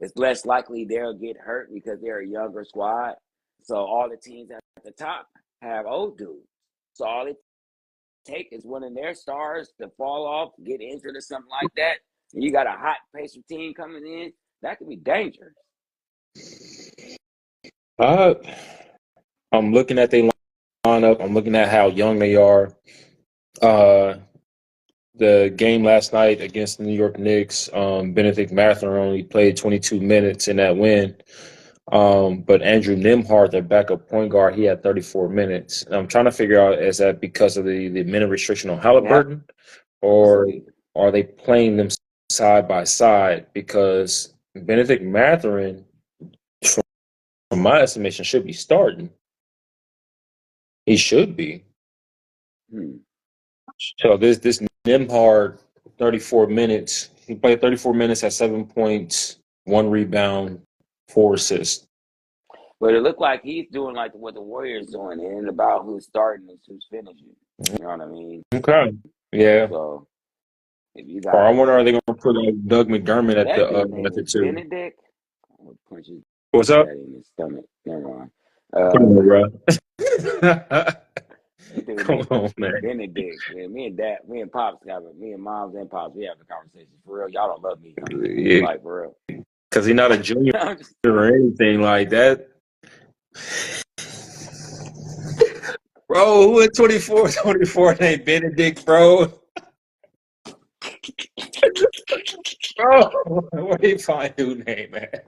It's less likely they'll get hurt because they're a younger squad. So all the teams at the top have old dudes. So all it take is one of their stars to fall off, get injured or something like that. And you got a hot Pacer team coming in. That could be dangerous. I'm looking at their lineup. I'm looking at how young they are. The game last night against the New York Knicks, Benedict Mathurin only played 22 minutes in that win. But Andrew Nembhard, their backup point guard, he had 34 minutes. And I'm trying to figure out, is that because of the minute restriction on Halliburton, or are they playing them side by side? Because Benedict Mathurin, from my estimation, should be starting. He should be. So this Nembhard, 34 minutes. He played 34 minutes at 7 points, 1 rebound, 4 assists. But it looked like he's doing like what the Warriors doing. It ain't about who's starting and who's finishing. You know what I mean? Okay. Yeah. So if you got, or I wonder, are they going to put Doug McDermott at the 2? Benedict? I would punch his What's up? in his stomach. Never mind. Come on, bro. Come on, man. Benedict. Yeah, me and Pops me and Moms and Pops, we have a conversation. For real, y'all don't love me. Yeah. Like, for real. Because he's not a junior or anything like that. Bro, who at 24 named Benedict, bro? Bro, where do you find new name, man?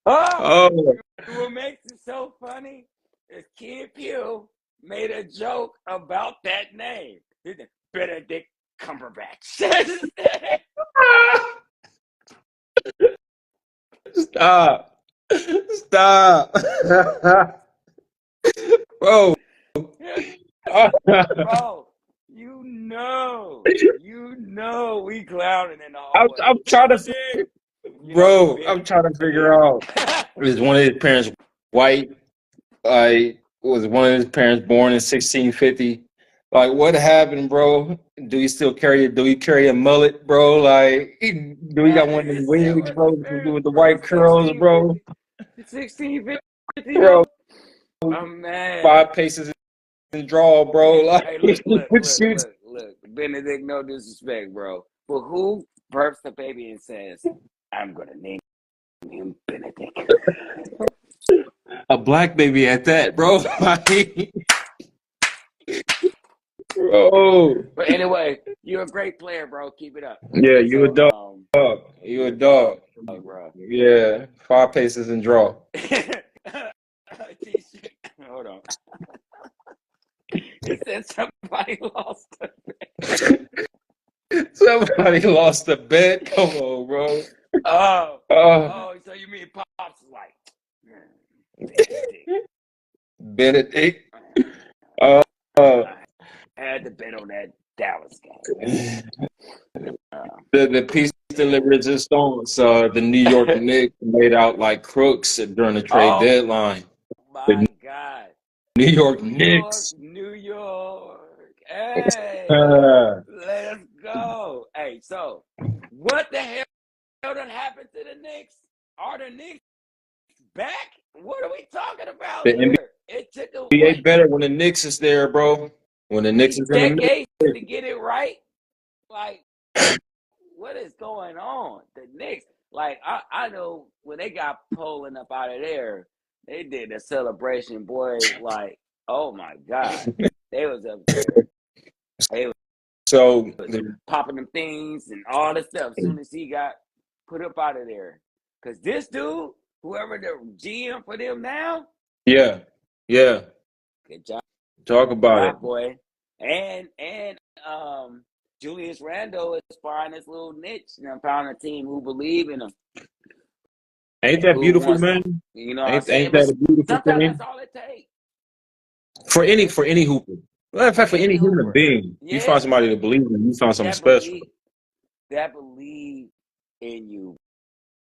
Oh, what makes it so funny is Kid Pew made a joke about that name. Benedict Cumberbatch. Stop. Bro. Bro, you know, we clowning in the hallway. I'm trying to Bro, I'm trying to figure out. Is one of his parents white? Was one of his parents born in 1650? Like, what happened, bro? Do he carry a mullet, bro? Like, do he got one of them wigs, bro, with the white curls, bro? 1650, Bro, bro. I'm mad. 5 paces in draw, bro. Like, Hey, shoots. look. Benedict, no disrespect, bro. But who births the baby and says, I'm going to name him Benedict? A black baby at that, bro. Like, bro. But anyway, you're a great player, bro. Keep it up. Yeah, you a So, dog. You a you're a dog, dog. bro. Yeah, 5 paces and draw. Hold on. It said somebody lost a bet. Somebody lost a bet. Come on, bro. So you mean Pops is like Benedict. Uh, I had to bet on that Dallas game. the piece de resistance, the New York Knicks made out like crooks during the trade deadline. My God. New York Knicks. New York. Hey, let's go. Hey, so what the hell done happened to the Knicks? Are the Knicks back? What are we talking about The here? It took NBA better when the Knicks is there, bro. When the Knicks is in the decades to get it right. Like, what is going on? The Knicks, like, I know when they got Poland up out of there, they did a celebration, boy. Like, oh my God, they was up there. They so popping them things and all this stuff as soon as he got put up out of there. Because this dude, whoever the GM for them now, yeah. good job, Talk about it, boy. And Julius Randle is finding this little niche and found a team who believe in him. Ain't that beautiful, man? You know what I'm saying? Ain't that a beautiful sometimes thing? that's all it takes. For any hooper. Matter of fact, for any human being, you find somebody to believe in, you found something special. That believe in you,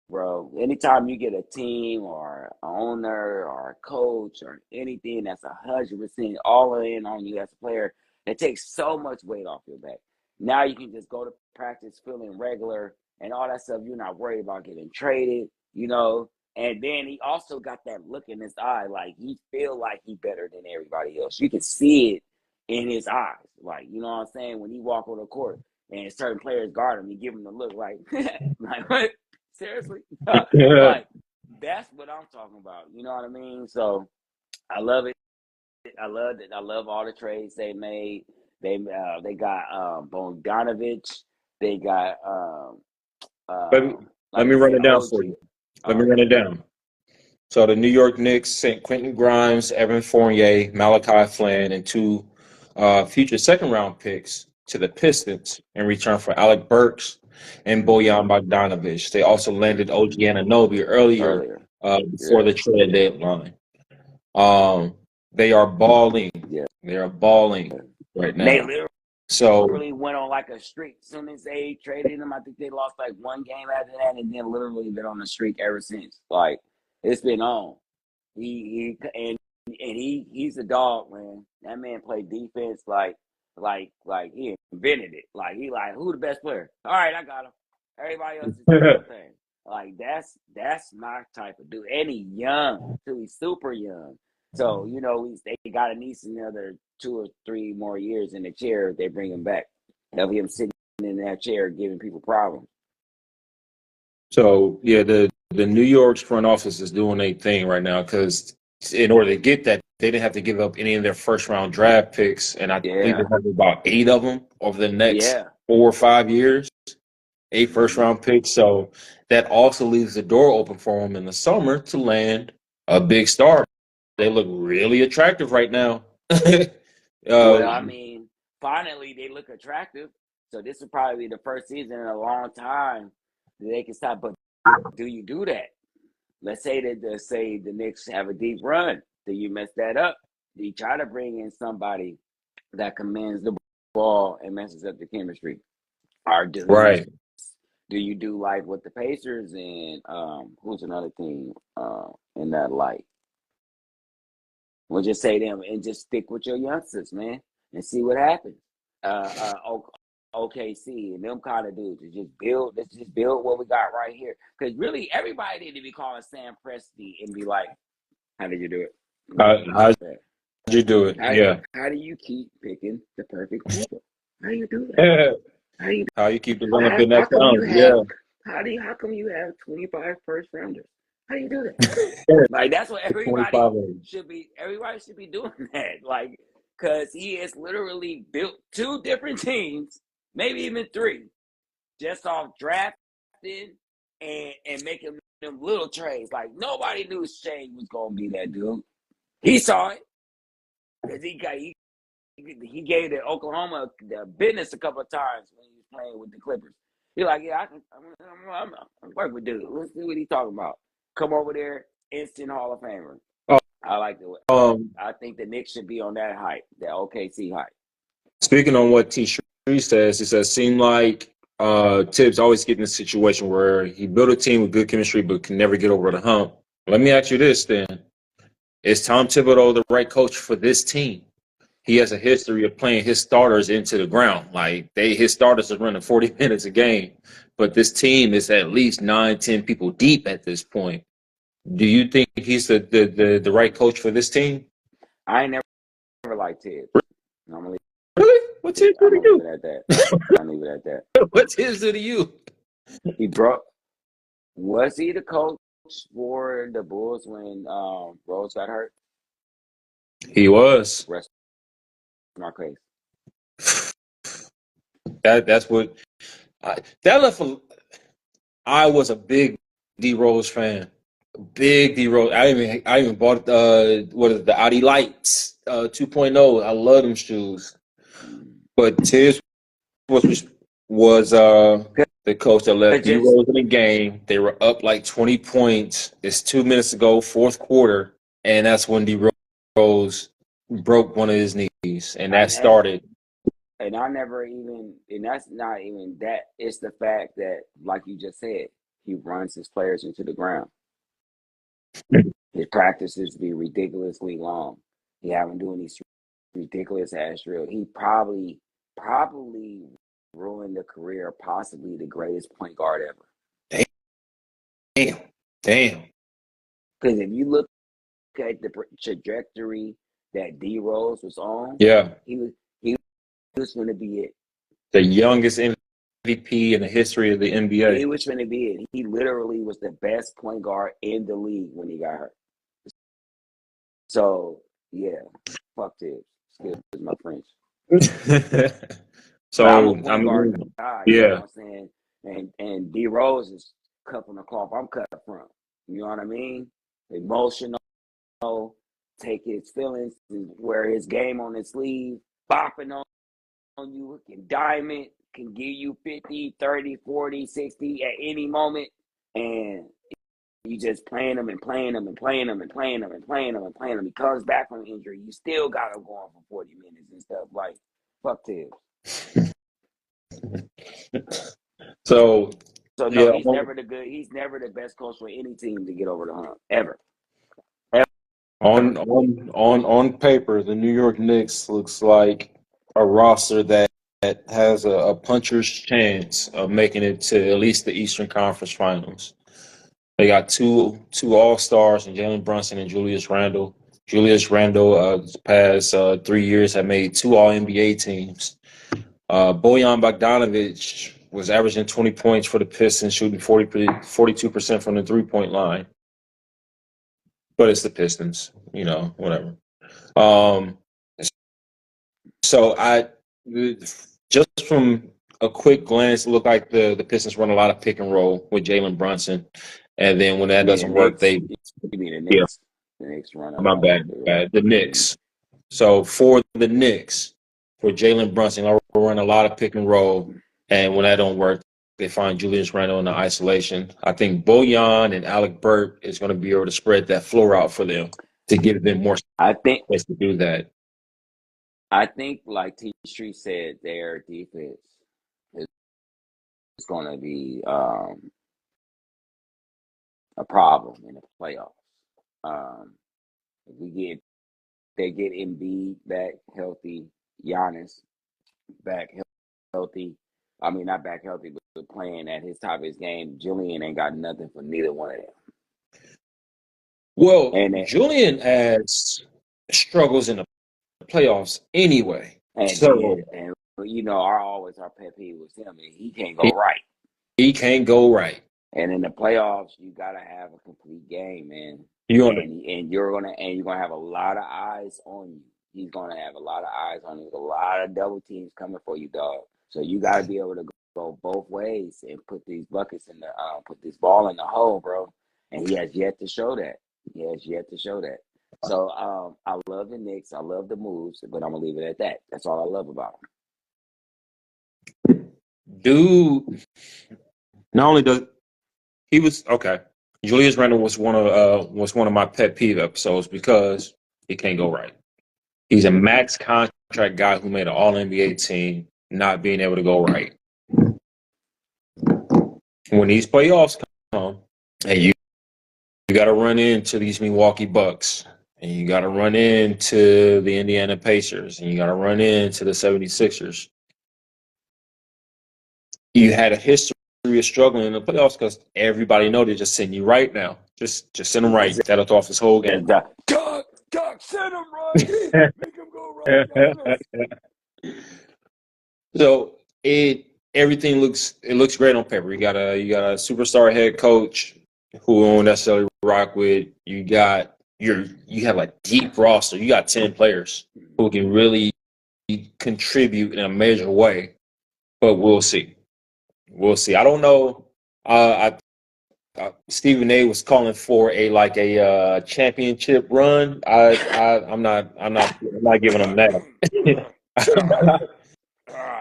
bro. Anytime you get a team or an owner or a coach or anything that's 100% all in on you as a player, it takes so much weight off your back. Now you can just go to practice feeling regular and all that stuff. You're not worried about getting traded, you know. And then he also got that look in his eye, like he feel like he better than everybody else. You can see it in his eyes, like, you know what I'm saying, when he walk on the court and certain players guard him, he give him the look like, like what? Seriously, like that's what I'm talking about. You know what I mean? So I love it. I love it. I love all the trades they made. They got Bogdanovich. They got let me run it down for you. Let me run it down. So the New York Knicks sent Quentin Grimes, Evan Fournier, Malachi Flynn, and 2 future second-round picks to the Pistons in return for Alec Burks and Bojan Bogdanovic. They also landed OG Anunoby earlier before the trade deadline. They are balling. Yeah. They are balling right now. They literally went on like a streak. As soon as they traded him, I think they lost like one game after that, and then literally been on a streak ever since. Like, it's been on. He's a dog, man. That man played defense like he invented it. Like, he like, who the best player? All right, I got him. Everybody else is doing their thing. Like, that's my type of dude. And he's young too. He's super young. So, you know, they got to need another 2 or 3 more years in the chair if they bring him back. Of him sitting in that chair giving people problems. So yeah, the New York's front office is doing a thing right now because in order to get that, they didn't have to give up any of their first round draft picks, and I believe they have about 8 of them over the next 4 or 5 years. 8 first round picks. So that also leaves the door open for them in the summer to land a big star. They look really attractive right now. Well, I mean, finally they look attractive. So this will probably be the first season in a long time that they can stop. But do you do that? Let's say that the Knicks have a deep run. Do you mess that up? Do you try to bring in somebody that commands the ball and messes up the chemistry? Or do Do you do like with the Pacers and who's another team in that light? We'll just say them and just stick with your youngsters, man, and see what happens. OKC and them kind of dudes to just build. Let's just build what we got right here. Because really, everybody need to be calling Sam Presti and be like, "How did you do it? How'd you do it? Yeah. How do you keep picking the perfect people? How do you do that? How you keep developing that talent? How come you have 25 first rounders? How do you do that? Like that's what everybody should be. Everybody should be doing that. Like, because he has literally built 2 different teams, maybe even 3, just off drafting and making them little trades. Like nobody knew Shane was gonna be that dude. He saw it because he gave the Oklahoma the business a couple of times when he was playing with the Clippers. He's like, yeah, I'm work with dude. Let's see what he's talking about. Come over there, instant Hall of Famer. I like the way. I think the Knicks should be on that hype, that OKC hype. Speaking on what T. Shree says, he says, seemed like Tibbs always get in a situation where he built a team with good chemistry but can never get over the hump. Let me ask you this then. Is Tom Thibodeau the right coach for this team? He has a history of playing his starters into the ground. Like his starters are running 40 minutes a game, but this team is at least 9, 10 people deep at this point. Do you think he's the right coach for this team? I ain't never liked Tibbs. Normally, really? What Tibbs do to you? Leave it at that. I'll leave it at that. What Tibbs do to you? Was he the coach for the Bulls when Rose got hurt? He was. Rest my case. That's what that left. I was a big D Rose fan. Big D Rose. I even bought the Audi Lights 2.0. I love them shoes. But Tibbs was the coach that left D Rose in the game. They were up like 20 points. It's 2 minutes to go, fourth quarter, and that's when D Rose broke one of his knees, and that started. And that's not even that. It's the fact that, like you just said, he runs his players into the ground. His practices be ridiculously long. He having doing these ridiculous ass drills. He probably ruined the career of possibly the greatest point guard ever. Damn. Because if you look at the trajectory that D Rose was on, he was going to be it. The youngest MVP in the history of the NBA. He was going to be it. He literally was the best point guard in the league when he got hurt. So, yeah, fuck Tibbs. Excuse my French. So, I'm a point guard guy, yeah. You know what I'm saying? And D Rose is cut from the cloth I'm cut from. You know what I mean? Emotional, take his feelings, wear his game on his sleeve, bopping on you, can diamond, can give you 50, 30, 40, 60 at any moment. And you just playing him and playing him and playing him and playing him and playing him and playing him. He comes back from injury. You still got him going for 40 minutes and stuff. Like, fuck Tibbs. So no, yeah, he's never the best coach for any team to get over the hump. Ever. On paper, the New York Knicks looks like a roster that has a puncher's chance of making it to at least the Eastern Conference Finals. They got two All-Stars in Jalen Brunson and Julius Randle. Julius Randle, the past 3 years, have made 2 All-NBA teams. Bojan Bogdanovic was averaging 20 points for the Pistons, shooting 42% from the three-point line. But it's the Pistons, whatever. So I just from a quick glance, it looked like the Pistons run a lot of pick and roll with Jalen Brunson. And then when that doesn't work, the Knicks. The Knicks run. My bad. The Knicks. So for the Knicks, for Jalen Brunson, I run a lot of pick and roll, and when that don't work, they find Julius Randle in the isolation. I think Bojan and Alec Burke is going to be able to spread that floor out for them to give them more space to do that. I think, like T. Street said, their defense is going to be a problem in the playoffs. If they get Embiid back healthy, Giannis back healthy. I mean, not back healthy, but playing at his top of his game. Julian ain't got nothing for neither one of them. Well, And Julian has struggles in the playoffs anyway. So our pet peeve was him, and he can't go right. he can't go right. And in the playoffs, you gotta have a complete game, man. And you're gonna have a lot of eyes on you. He's gonna have a lot of eyes on you. A lot of double teams coming for you, dog. So you gotta be able to go both ways and put these buckets in the put this ball in the hole, bro. And he has yet to show that. So I love the Knicks. I love the moves, but I'm gonna leave it at that. That's all I love about him. Dude, not only does he was okay. Julius Randle was one of my pet peeve episodes because he can't go right. He's a max contract guy who made an All NBA team, not being able to go right. When these playoffs come, and you got to run into these Milwaukee Bucks, and you got to run into the Indiana Pacers, and you got to run into the 76ers. You had a history of struggling in the playoffs because everybody know they're just sitting you right now. Just send them right. That'll throw off this whole game. Doc, send him right. Make him go right. So everything looks great on paper. You got a superstar head coach who won't necessarily rock with. You have a deep roster. You got 10 players who can really contribute in a major way. But we'll see. I don't know. Stephen A. was calling for a championship run. I'm not giving him that.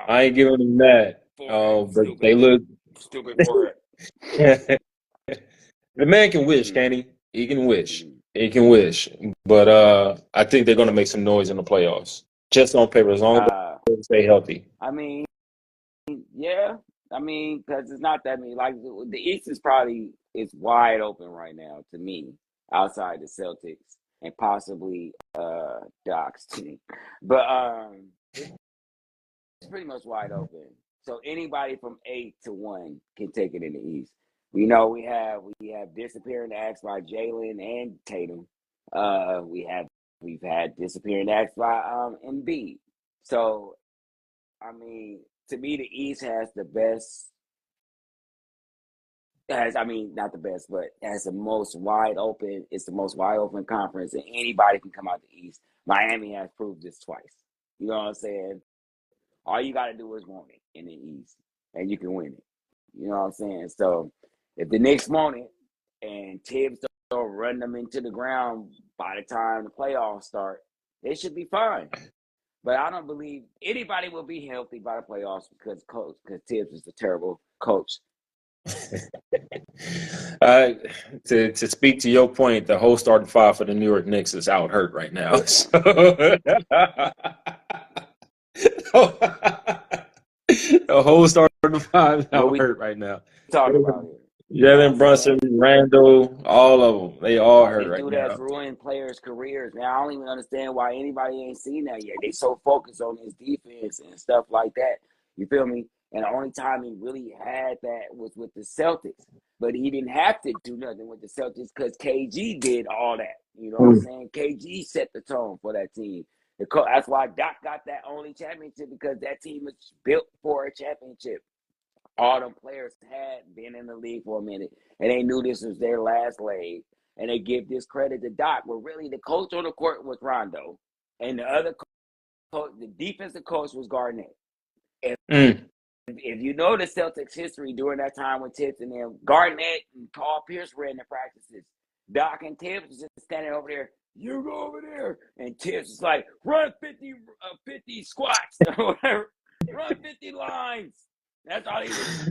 I ain't giving them that. But they look stupid for it. The man can wish, can he? He can wish. But I think they're gonna make some noise in the playoffs. Just on paper, as long as they stay healthy. I mean, yeah. I mean, because it's not that many. Like the East is wide open right now to me, outside the Celtics and possibly Doc's team. But it's pretty much wide open. So anybody from 8 to 1 can take it in the East. We know we have disappearing acts by Jalen and Tatum. We've had disappearing acts by Embiid. So I mean, to me, the East has the best. Not the best, but has the most wide open. It's the most wide open conference, and anybody can come out the East. Miami has proved this twice. You know what I'm saying? All you got to do is want it in the East, and you can win it. You know what I'm saying? So if the Knicks want it, and Tibbs don't run them into the ground by the time the playoffs start, they should be fine. But I don't believe anybody will be healthy by the playoffs because Tibbs is a terrible coach. To speak to your point, the whole starting five for the New York Knicks is out hurt right now. So. The whole starting five is out hurt right now. Talking about it. Jalen Brunson, Randall, all of them, they all hurt right now. Dude has ruined players' careers. Now I don't even understand why anybody ain't seen that yet. They so focused on his defense and stuff like that. You feel me? And the only time he really had that was with the Celtics. But he didn't have to do nothing with the Celtics because KG did all that. You know what I'm saying? KG set the tone for that team. That's why Doc got that only championship, because that team was built for a championship. All them players had been in the league for a minute, and they knew this was their last leg. And they give this credit to Doc. But really, the coach on the court was Rondo, and the other coach, the defensive coach, was Garnett. If you know the Celtics' history during that time with Tibbs and them, Garnett and Paul Pierce ran the practices. Doc and Tibbs was just standing over there. You go over there. And Tibbs was like, run 50 squats or whatever. Run 50 lines. That's all he was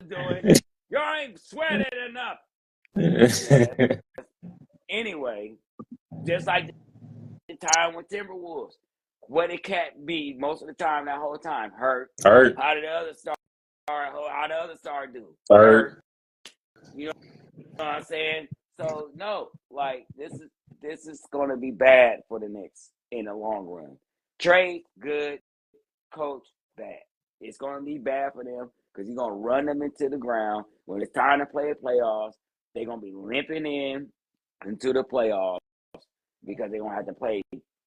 doing. You ain't sweating enough. Yeah. Anyway, just like the time with Timberwolves. What did Cat be most of the time, that whole time? Hurt. How did the other star? How How the other star do? Third. You know what I'm saying? So no, like this is going to be bad for the Knicks in the long run. Trade good, coach bad. It's going to be bad for them because you're going to run them into the ground. When it's time to play the playoffs, they're going to be limping into the playoffs because they're going to have to play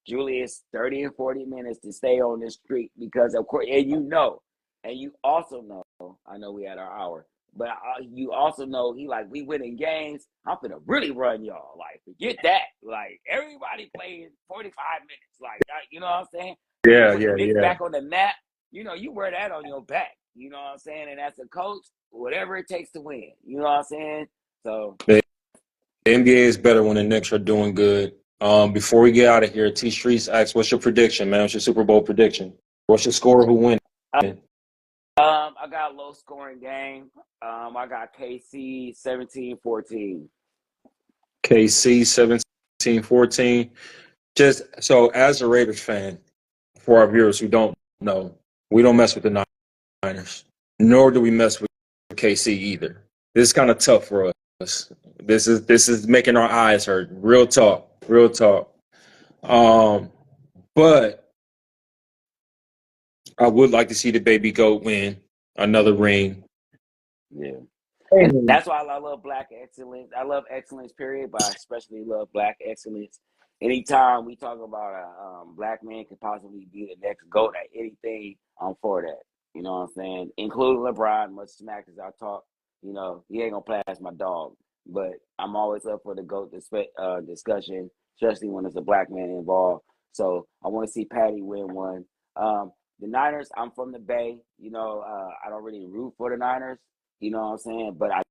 Julius 30 and 40 minutes to stay on this streak because, of course, and you also know, I know we had our hour, but you also know we winning games. I'm going to really run y'all. Like, forget that. Like, everybody playing 45 minutes. Like, you know what I'm saying? Yeah, Put the Knicks yeah. back on the map. You wear that on your back. You know what I'm saying? And as a coach, whatever it takes to win. You know what I'm saying? So The NBA is better when the Knicks are doing good. Before we get out of here, T Streets asks, "What's your prediction, man? What's your Super Bowl prediction? What's your score? Who wins?" I got a low scoring game. I got KC 17-14. KC 17-14. Just so, as a Raiders fan, for our viewers who don't know, we don't mess with the Niners, nor do we mess with KC either. This is kind of tough for us. This is making our eyes hurt. Real talk, real talk. But I would like to see the baby goat win another ring. Yeah. And that's why I love black excellence. I love excellence, period, but I especially love black excellence. Anytime we talk about a black man could possibly be the next GOAT at anything, I'm for that. You know what I'm saying? Including LeBron, much smack as I talk, he ain't going to pass my dog. But I'm always up for the GOAT discussion, especially when there's a black man involved. So I want to see Patty win one. The Niners, I'm from the Bay. I don't really root for the Niners. You know what I'm saying? But I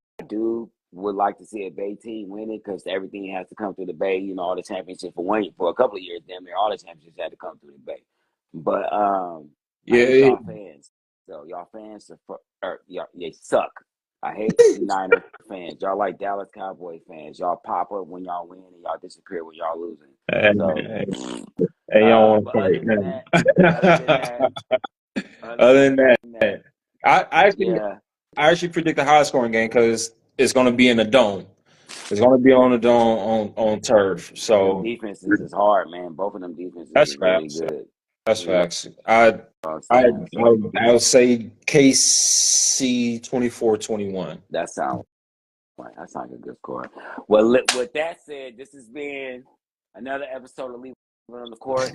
would like to see a Bay team win it because everything has to come through the Bay. All the championships for a couple of years, damn near all the championships had to come through the Bay. But I hate y'all fans. So y'all fans they suck. I hate the Niner fans. Y'all like Dallas Cowboy fans. Y'all pop up when y'all win and y'all disappear when y'all losing. Hey, y'all But other than that, I actually predict a high scoring game because it's going to be in a dome. It's going to be on the dome on turf. So defenses is hard, man. Both of them defenses that's really facts. good. That's facts. I'll say KC 24-21. That sounds like a good score. Well, with that said, this has been another episode of Leaving on the Court.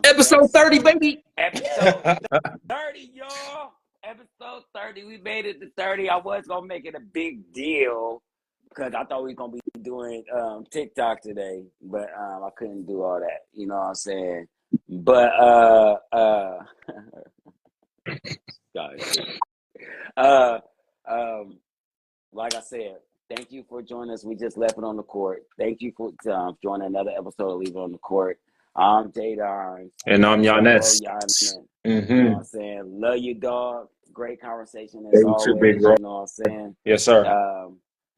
Episode 30, baby. Episode 30, y'all. Episode 30. We made it to 30. I was gonna make it a big deal because I thought we were gonna be doing TikTok today, but I couldn't do all that. You know what I'm saying? But like I said, thank you for joining us. We just left it on the court. Thank you for joining another episode of Leave It on the Court. I'm Jay Darns. And I'm Giannis. You know what I'm saying? Love you, dog. Great conversation as always. You know what I'm saying? Yes, sir.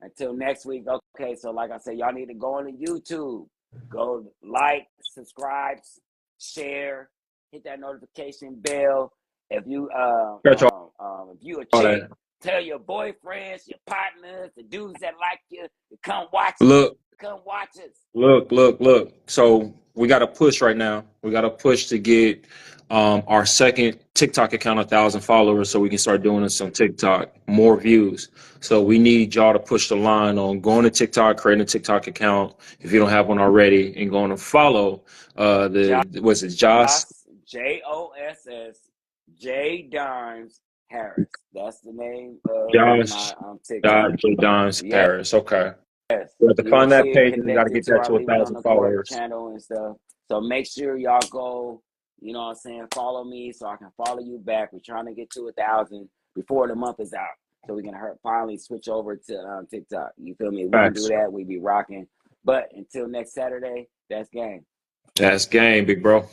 Until next week. Okay, so like I said, y'all need to go on to YouTube. Go like, subscribe, share, hit that notification bell. If you if you a chick, tell your boyfriends, your partners, the dudes that like you to come watch us. Come watch us. Look. So we got to push right now. We got to push to get our second TikTok account 1,000 followers so we can start doing this on TikTok, more views. So we need y'all to push the line on going to TikTok, creating a TikTok account if you don't have one already, and going to follow Joss JOSS J Darns Harris. That's the name of Josh my TikTok. J Darns Harris. Okay. Yes. We have to find that page and we got to get that to 1,000 followers. Channel and stuff. So make sure y'all go, you know what I'm saying, follow me so I can follow you back. We're trying to get to 1,000 before the month is out. So we can finally switch over to TikTok. You feel me? We can do that. We be rocking. But until next Saturday, that's game. That's game, big bro.